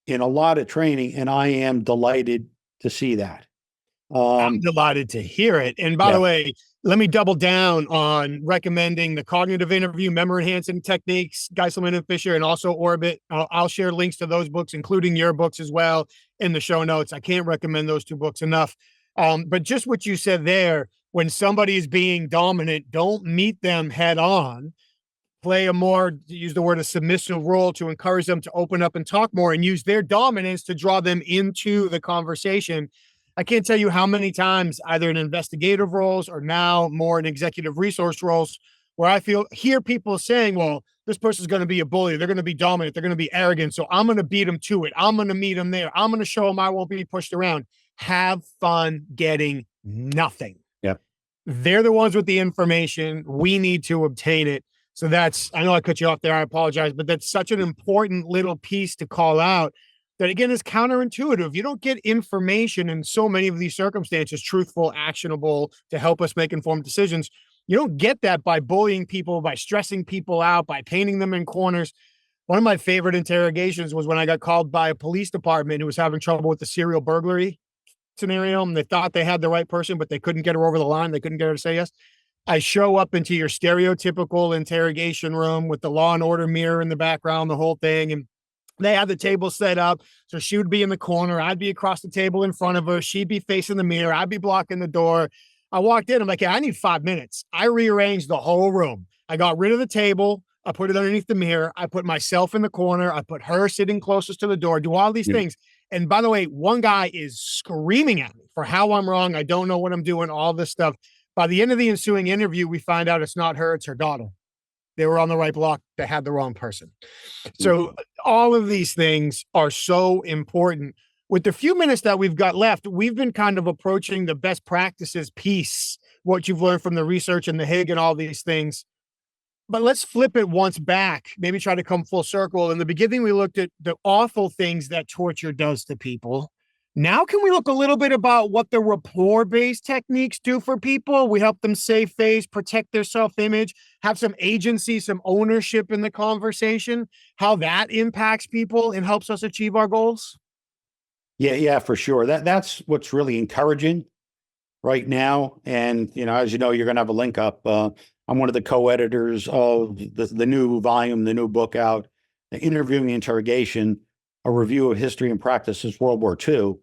in a lot of training, and I am delighted to see that. I'm delighted to hear it. And by the way, let me double down on recommending the cognitive interview, memory enhancing techniques, Geiselman and Fisher, and also Orbit. I'll share links to those books, including your books as well, in the show notes. I can't recommend those two books enough. But just what you said there, when somebody is being dominant, don't meet them head on. Play a more, use the word, a submissive role to encourage them to open up and talk more, and use their dominance to draw them into the conversation. I can't tell you how many times, either in investigative roles or now more in executive resource roles, where I hear people saying, well, this person's going to be a bully. They're going to be dominant. They're going to be arrogant. So I'm going to beat them to it. I'm going to meet them there. I'm going to show them I won't be pushed around. Have fun getting nothing. Yep. They're the ones with the information. We need to obtain it. So I know I cut you off there. I apologize, but that's such an important little piece to call out that, again, is counterintuitive. You don't get information in so many of these circumstances, truthful, actionable, to help us make informed decisions. You don't get that by bullying people, by stressing people out, by painting them in corners. One of my favorite interrogations was when I got called by a police department who was having trouble with the serial burglary scenario, and they thought they had the right person, but they couldn't get her over the line. They couldn't get her to say yes. I show up into your stereotypical interrogation room with the Law and Order mirror in the background, the whole thing. And they had the table set up. So she would be in the corner. I'd be across the table in front of her. She'd be facing the mirror. I'd be blocking the door. I walked in. I'm like, hey, I need 5 minutes. I rearranged the whole room. I got rid of the table. I put it underneath the mirror. I put myself in the corner. I put her sitting closest to the door, do all these things. And by the way, one guy is screaming at me for how I'm wrong. I don't know what I'm doing, all this stuff. By the end of the ensuing interview, we find out it's not her, it's her daughter. They were on the right block. They had the wrong person. So all of these things are so important. With the few minutes that we've got left, we've been kind of approaching the best practices piece, what you've learned from the research and the Higg and all these things. But let's flip it once back, maybe try to come full circle. In the beginning, we looked at the awful things that torture does to people. Now, can we look a little bit about what the rapport-based techniques do for people? We help them save face, protect their self-image, have some agency, some ownership in the conversation, how that impacts people and helps us achieve our goals? Yeah, for sure. That's what's really encouraging right now. And, as you know, you're going to have a link up. I'm one of the co-editors of the new volume, the new book out, Interviewing Interrogation, a review of history and practice since World War II.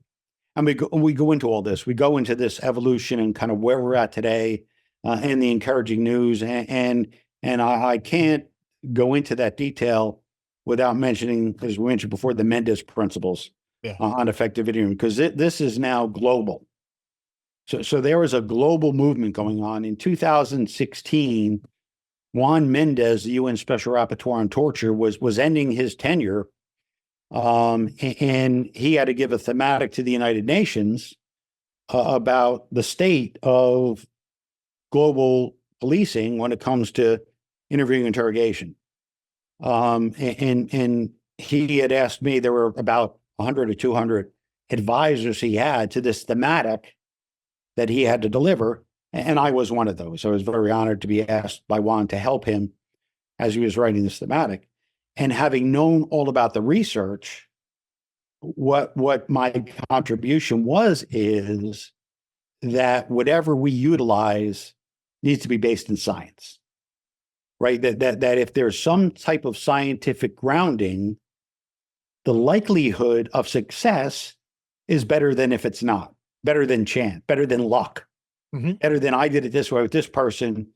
And we go into all this. We go into this evolution and kind of where we're at today, and the encouraging news. And I can't go into that detail without mentioning, as we mentioned before, the Mendes principles on effective interviewing, because this is now global. So there was a global movement going on. In 2016, Juan Mendez, the UN Special Rapporteur on Torture, was ending his tenure. And he had to give a thematic to the United Nations about the state of global policing when it comes to interviewing interrogation. And he had asked me, there were about 100 or 200 advisors he had to this thematic that he had to deliver. And I was one of those. I was very honored to be asked by Juan to help him as he was writing this thematic. And having known all about the research, what my contribution is that whatever we utilize needs to be based in science, right? That if there's some type of scientific grounding, the likelihood of success is better than if it's not, better than chance, better than luck, better than I did it this way with this person.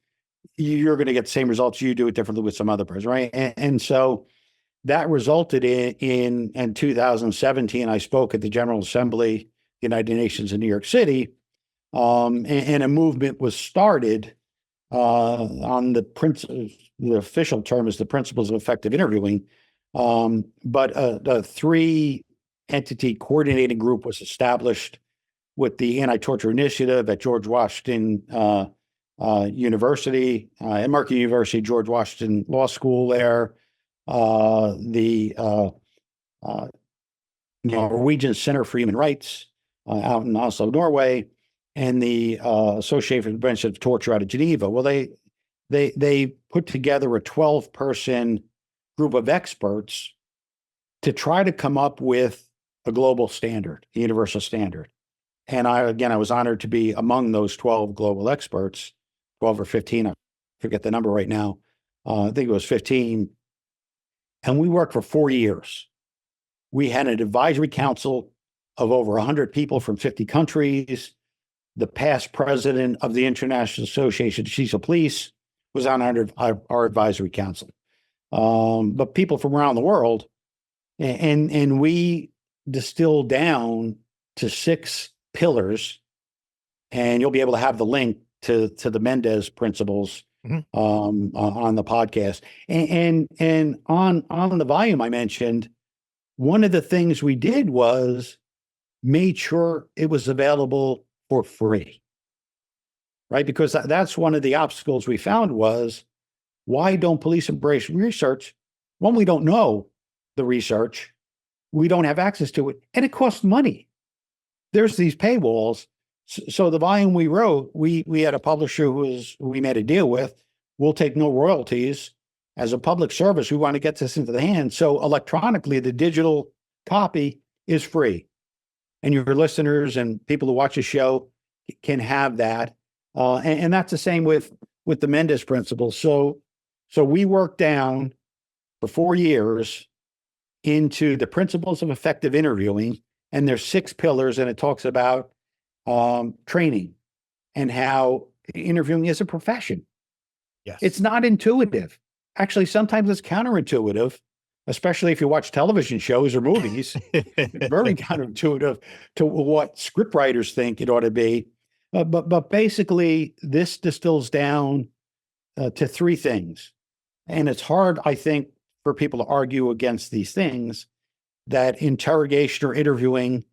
You're going to get the same results. You do it differently with some other person, right? And so that resulted in 2017, I spoke at the General Assembly, United Nations in New York City, and a movement was started on the official term is the principles of effective interviewing. But the 3-entity coordinating group was established with the Anti-Torture Initiative at George Washington University, at Mercury University, George Washington Law School there, the Norwegian Center for Human Rights out in Oslo, Norway, and the Association for the Prevention of Torture out of Geneva. Well, they put together a 12-person group of experts to try to come up with a global standard, a universal standard. And I was honored to be among those 12 global experts, 12 or 15, I forget the number right now. I think it was 15. And we worked for 4 years. We had an advisory council of over 100 people from 50 countries. The past president of the International Association of Chiefs of Police was on our advisory council. But people from around the world, and we distilled down to 6 pillars, and you'll be able to have the link to the Mendes principles on the podcast. And on the volume I mentioned, one of the things we did was made sure it was available for free, right? Because that's one of the obstacles we found was, why don't police embrace research when we don't know the research? We don't have access to it, and it costs money. There's these paywalls. So the volume we wrote, we had a publisher who we made a deal with. We'll take no royalties. As a public service, we want to get this into the hands. So electronically, the digital copy is free. And your listeners and people who watch the show can have that. And that's the same with the Mendes principles. So we worked down for 4 years into the principles of effective interviewing. And there's 6 pillars, and it talks about training and how interviewing is a profession. Yes. It's not intuitive. Actually, sometimes it's counterintuitive, especially if you watch television shows or movies. Very counterintuitive to what scriptwriters think it ought to be. But basically, this distills down to 3 things. And it's hard, I think, for people to argue against these things, that interrogation or interviewing,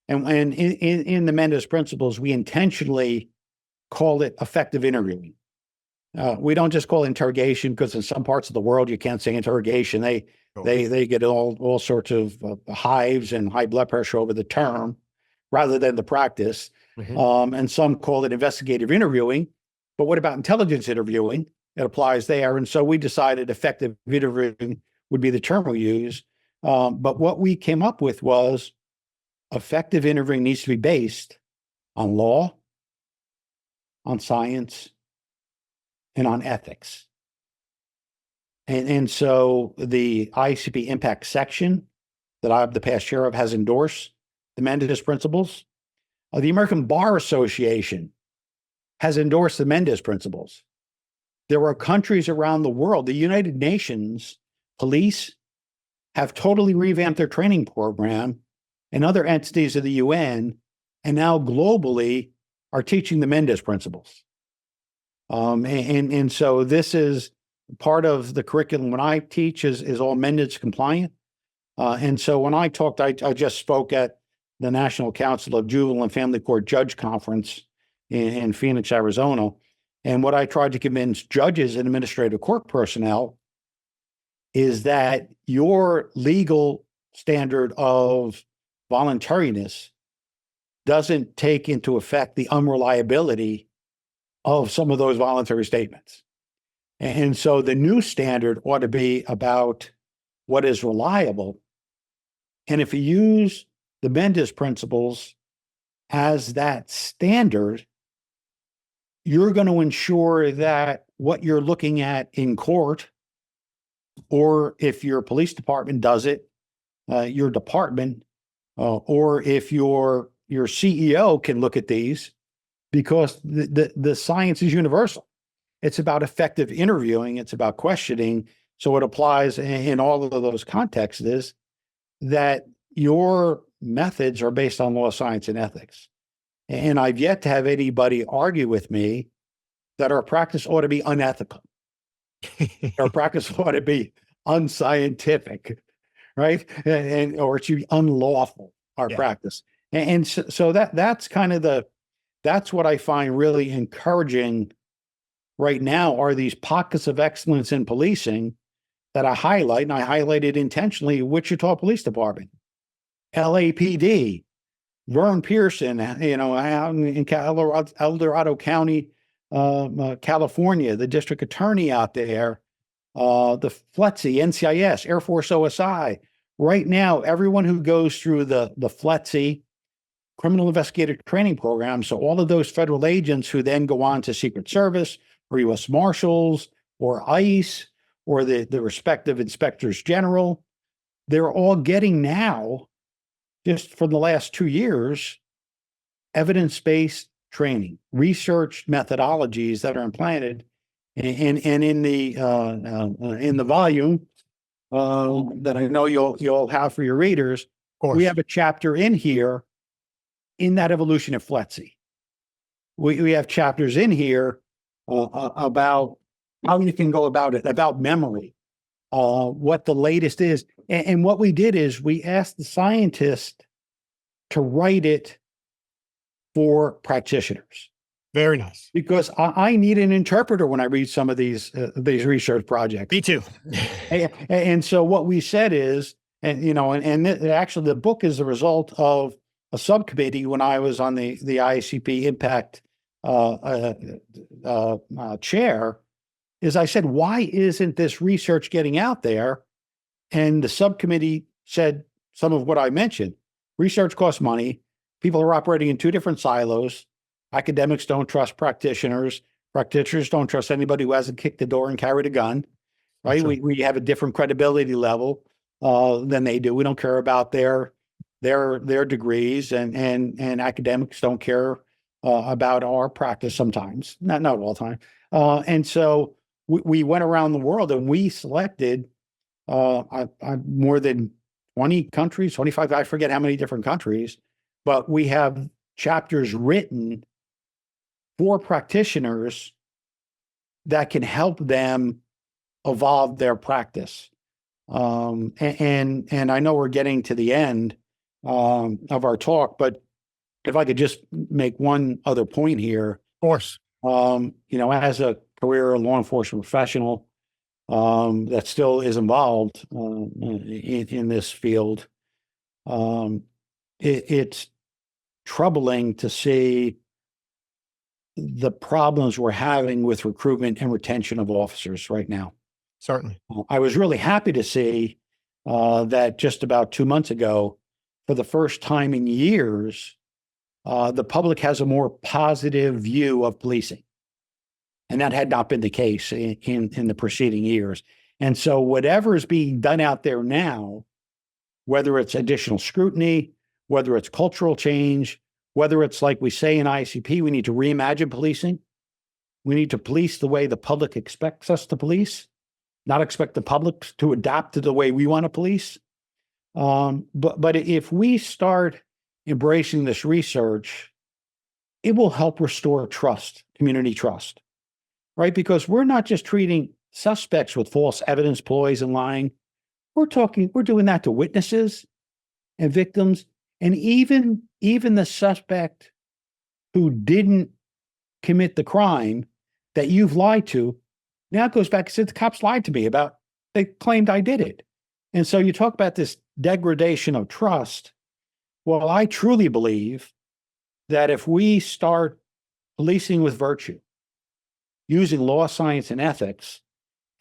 and in the Mendes principles, we intentionally call it effective interviewing. We don't just call it interrogation because in some parts of the world you can't say interrogation. They get all sorts of hives and high blood pressure over the term rather than the practice. And some call it investigative interviewing. But what about intelligence interviewing? It applies there. And so we decided effective interviewing would be the term we use. But what we came up with was effective interviewing needs to be based on law, on science, and on ethics. And so the ICP impact section that I'm the past chair of has endorsed the Mendes principles. The American Bar Association has endorsed the Mendes principles. There are countries around the world, the United Nations police have totally revamped their training program, and other entities of the UN, and now globally are teaching the Mendes principles. And so this is part of the curriculum when I teach is all Mendes compliant. And so when I talked, I just spoke at the National Council of Juvenile and Family Court Judge Conference in Phoenix, Arizona. And what I tried to convince judges and administrative court personnel is that your legal standard of voluntariness doesn't take into effect the unreliability of some of those voluntary statements. And so the new standard ought to be about what is reliable. And if you use the Mendes principles as that standard, you're going to ensure that what you're looking at in court, or if your police department does it, your department, or if your CEO can look at these, because the science is universal. It's about effective interviewing. It's about questioning. So it applies in all of those contexts is that your methods are based on law, science, and ethics. And I've yet to have anybody argue with me that our practice ought to be unethical. Our practice ought to be unscientific, right? Or it should be unlawful, our practice. And so that's kind of that's what I find really encouraging right now are these pockets of excellence in policing that I highlight, and I highlighted intentionally Wichita Police Department, LAPD, Vern Pearson, out in El Dorado County, California, the district attorney out there, the FLETC, NCIS, Air Force OSI. Right now, everyone who goes through the FLETC, criminal investigative training program, so all of those federal agents who then go on to Secret Service or U.S. Marshals or ICE or the respective inspectors general, they're all getting now, just for the last 2 years, evidence-based training, research methodologies that are implanted. And in the volume that I know you'll have for your readers, we have a chapter in here in that evolution of FLETC. We have chapters in here about how you can go about it, about memory, what the latest is. And what we did is we asked the scientist to write it for practitioners. Very nice. Because I need an interpreter when I read some of these research projects. Me too. And so what we said is, actually the book is the result of a subcommittee when I was on the IACP Impact chair, is I said, why isn't this research getting out there? And the subcommittee said some of what I mentioned. Research costs money. People are operating in two different silos. Academics don't trust practitioners. Practitioners don't trust anybody who hasn't kicked the door and carried a gun, right? We have a different credibility level than they do. We don't care about their degrees, and academics don't care about our practice sometimes, not all the time. And so we went around the world and we selected more than 20 countries, 25, I forget how many different countries, but we have chapters written for practitioners that can help them evolve their practice. And I know we're getting to the end of our talk, but if I could just make one other point here. Of course. As a career law enforcement professional that still is involved in this field, it's troubling to see the problems we're having with recruitment and retention of officers right now. Certainly. I was really happy to see that just about 2 months ago, for the first time in years, the public has a more positive view of policing. And that had not been the case in the preceding years. And so whatever is being done out there now, whether it's additional scrutiny, whether it's cultural change, whether it's like we say in ICP, we need to reimagine policing. We need to police the way the public expects us to police, not expect the public to adapt to the way we want to police. But if we start embracing this research, it will help restore trust, community trust, right? Because we're not just treating suspects with false evidence, ploys, and lying. We're doing that to witnesses and victims, and even the suspect who didn't commit the crime that you've lied to. Now it goes back and says, the cops lied to me they claimed I did it. And so you talk about this degradation of trust. Well, I truly believe that if we start policing with virtue, using law, science, and ethics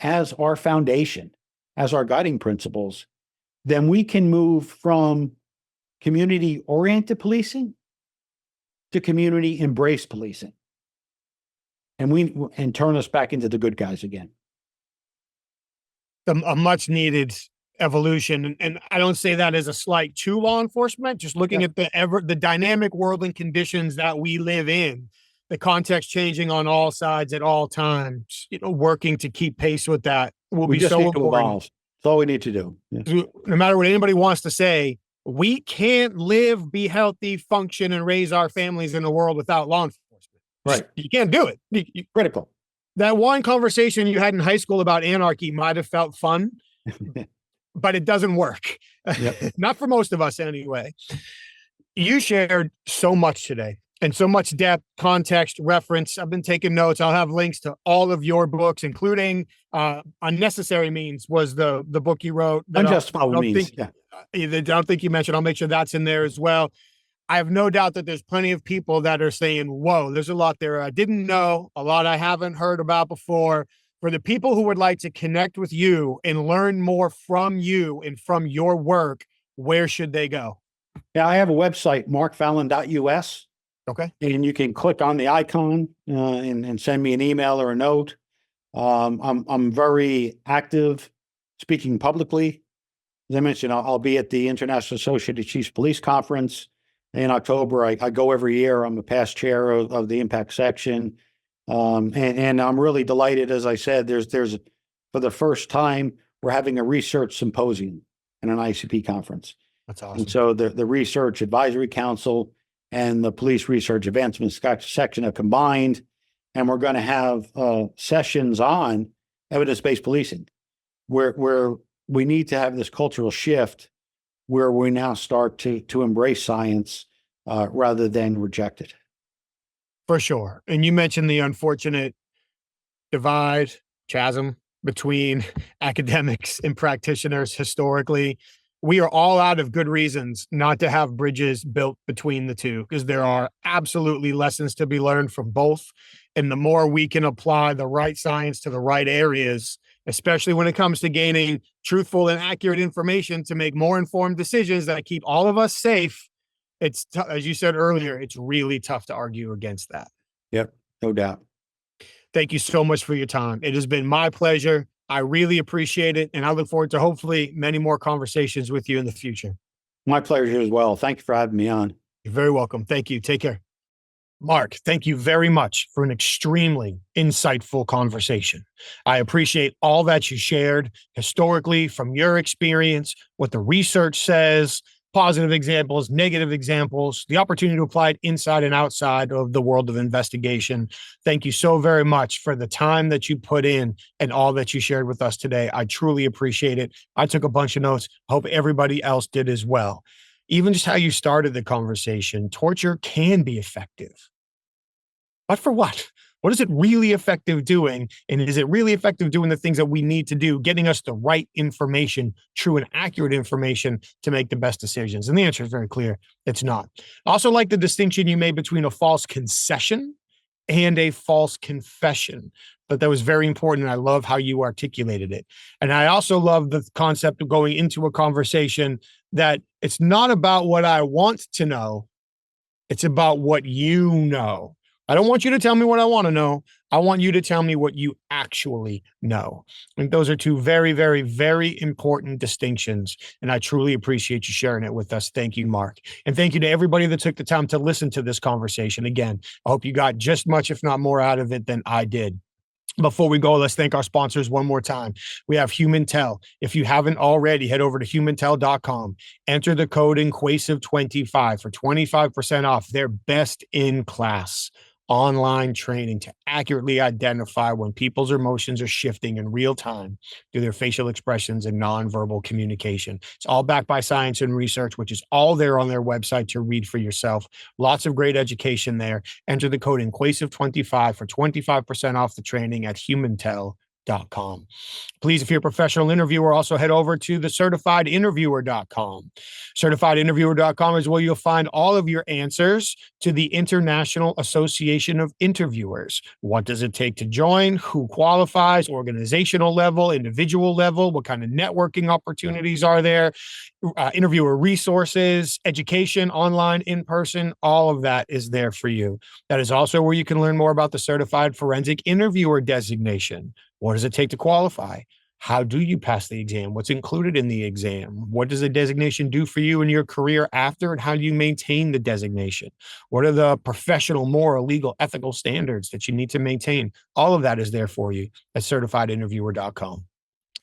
as our foundation, as our guiding principles, then we can move from community-oriented to community-embraced policing. And turn us back into the good guys again. A much needed evolution. And I don't say that as a slight to law enforcement, just looking at the dynamic world and conditions that we live in, the context changing on all sides at all times, working to keep pace with that will be so important. That's all we need to do. Yeah. No matter what anybody wants to say, we can't live, be healthy, function, and raise our families in a world without law enforcement. Right. You can't do it. Critical. That one conversation you had in high school about anarchy might have felt fun, but it doesn't work. Yep. Not for most of us anyway. You shared so much today and so much depth, context, reference. I've been taking notes. I'll have links to all of your books, including Unnecessary Means was the book you wrote. Unjustifiable Means. I don't think you mentioned. I'll make sure that's in there as well. I have no doubt that there's plenty of people that are saying, whoa, there's a lot there I didn't know, a lot I haven't heard about before. For the people who would like to connect with you and learn more from you and from your work, where should they go? Yeah, I have a website, markfallon.us. Okay. And you can click on the icon and send me an email or a note. I'm very active speaking publicly. As I mentioned, I'll be at the International Associated Chiefs Police Conference in October. I go every year. I'm a past chair of the Impact section. And I'm really delighted, as I said, there's for the first time, we're having a research symposium and an ICP conference. That's awesome. And so the Research Advisory Council and the Police Research Advancement section are combined. and we're going to have sessions on evidence-based policing, where we need to have this cultural shift where we now start to embrace science rather than reject it. For sure. And you mentioned the unfortunate divide, chasm between academics and practitioners historically. We are all out of good reasons not to have bridges built between the two, because there are absolutely lessons to be learned from both. And the more we can apply the right science to the right areas, especially when it comes to gaining truthful and accurate information to make more informed decisions that keep all of us safe, it's, as you said earlier, it's really tough to argue against that. Yep, no doubt. Thank you so much for your time. It has been my pleasure. I really appreciate it. And I look forward to hopefully many more conversations with you in the future. My pleasure as well. Thank you for having me on. You're very welcome. Thank you. Take care. Mark, thank you very much for an extremely insightful conversation. I appreciate all that you shared historically from your experience, what the research says, positive examples, negative examples, the opportunity to apply it inside and outside of the world of investigation. Thank you so very much for the time that you put in and all that you shared with us today. I truly appreciate it. I took a bunch of notes. Hope everybody else did as well. Even just how you started the conversation, torture can be effective. But for what? What is it really effective doing? And is it really effective doing the things that we need to do, getting us the right information, true and accurate information to make the best decisions? And the answer is very clear. It's not. I also like the distinction you made between a false concession and a false confession. But that was very important. And I love how you articulated it. And I also love the concept of going into a conversation that it's not about what I want to know. It's about what you know. I don't want you to tell me what I want to know. I want you to tell me what you actually know. And those are two very, very, very important distinctions. And I truly appreciate you sharing it with us. Thank you, Mark. And thank you to everybody that took the time to listen to this conversation. Again, I hope you got just much, if not more, out of it than I did. Before we go, let's thank our sponsors one more time. We have HumanTell. If you haven't already, head over to humantell.com. Enter the code INQUASIVE25 for 25% off their best-in-class online training to accurately identify when people's emotions are shifting in real time through their facial expressions and nonverbal communication. It's all backed by science and research, which is all there on their website to read for yourself. Lots of great education there. Enter the code INQUASIVE25 for 25% off the training at humantell.com. Please, if you're a professional interviewer, also head over to the certifiedinterviewer.com. Certifiedinterviewer.com is where you'll find all of your answers to the International Association of Interviewers. What does it take to join? Who qualifies? Organizational level, individual level? What kind of networking opportunities are there? Interviewer resources, education, online, in person, all of that is there for you. That is also where you can learn more about the Certified Forensic Interviewer designation. What does it take to qualify? How do you pass the exam? What's included in the exam? What does a designation do for you in your career after? And how do you maintain the designation? What are the professional, moral, legal, ethical standards that you need to maintain? All of that is there for you at certifiedinterviewer.com.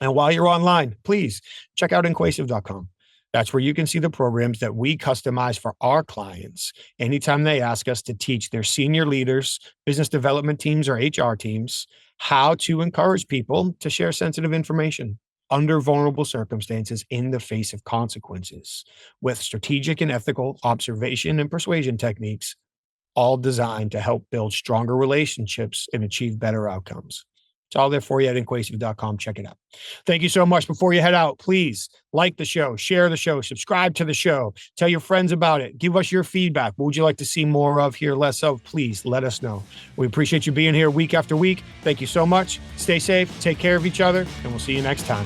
And while you're online, please check out inquasive.com. That's where you can see the programs that we customize for our clients anytime they ask us to teach their senior leaders, business development teams, or HR teams how to encourage people to share sensitive information under vulnerable circumstances in the face of consequences with strategic and ethical observation and persuasion techniques, all designed to help build stronger relationships and achieve better outcomes. It's all there for you at inquasive.com. Check it out. Thank you so much. Before you head out, please like the show, share the show, subscribe to the show, tell your friends about it. Give us your feedback. What would you like to see more of here, less of? Please let us know. We appreciate you being here week after week. Thank you so much. Stay safe, take care of each other, and we'll see you next time.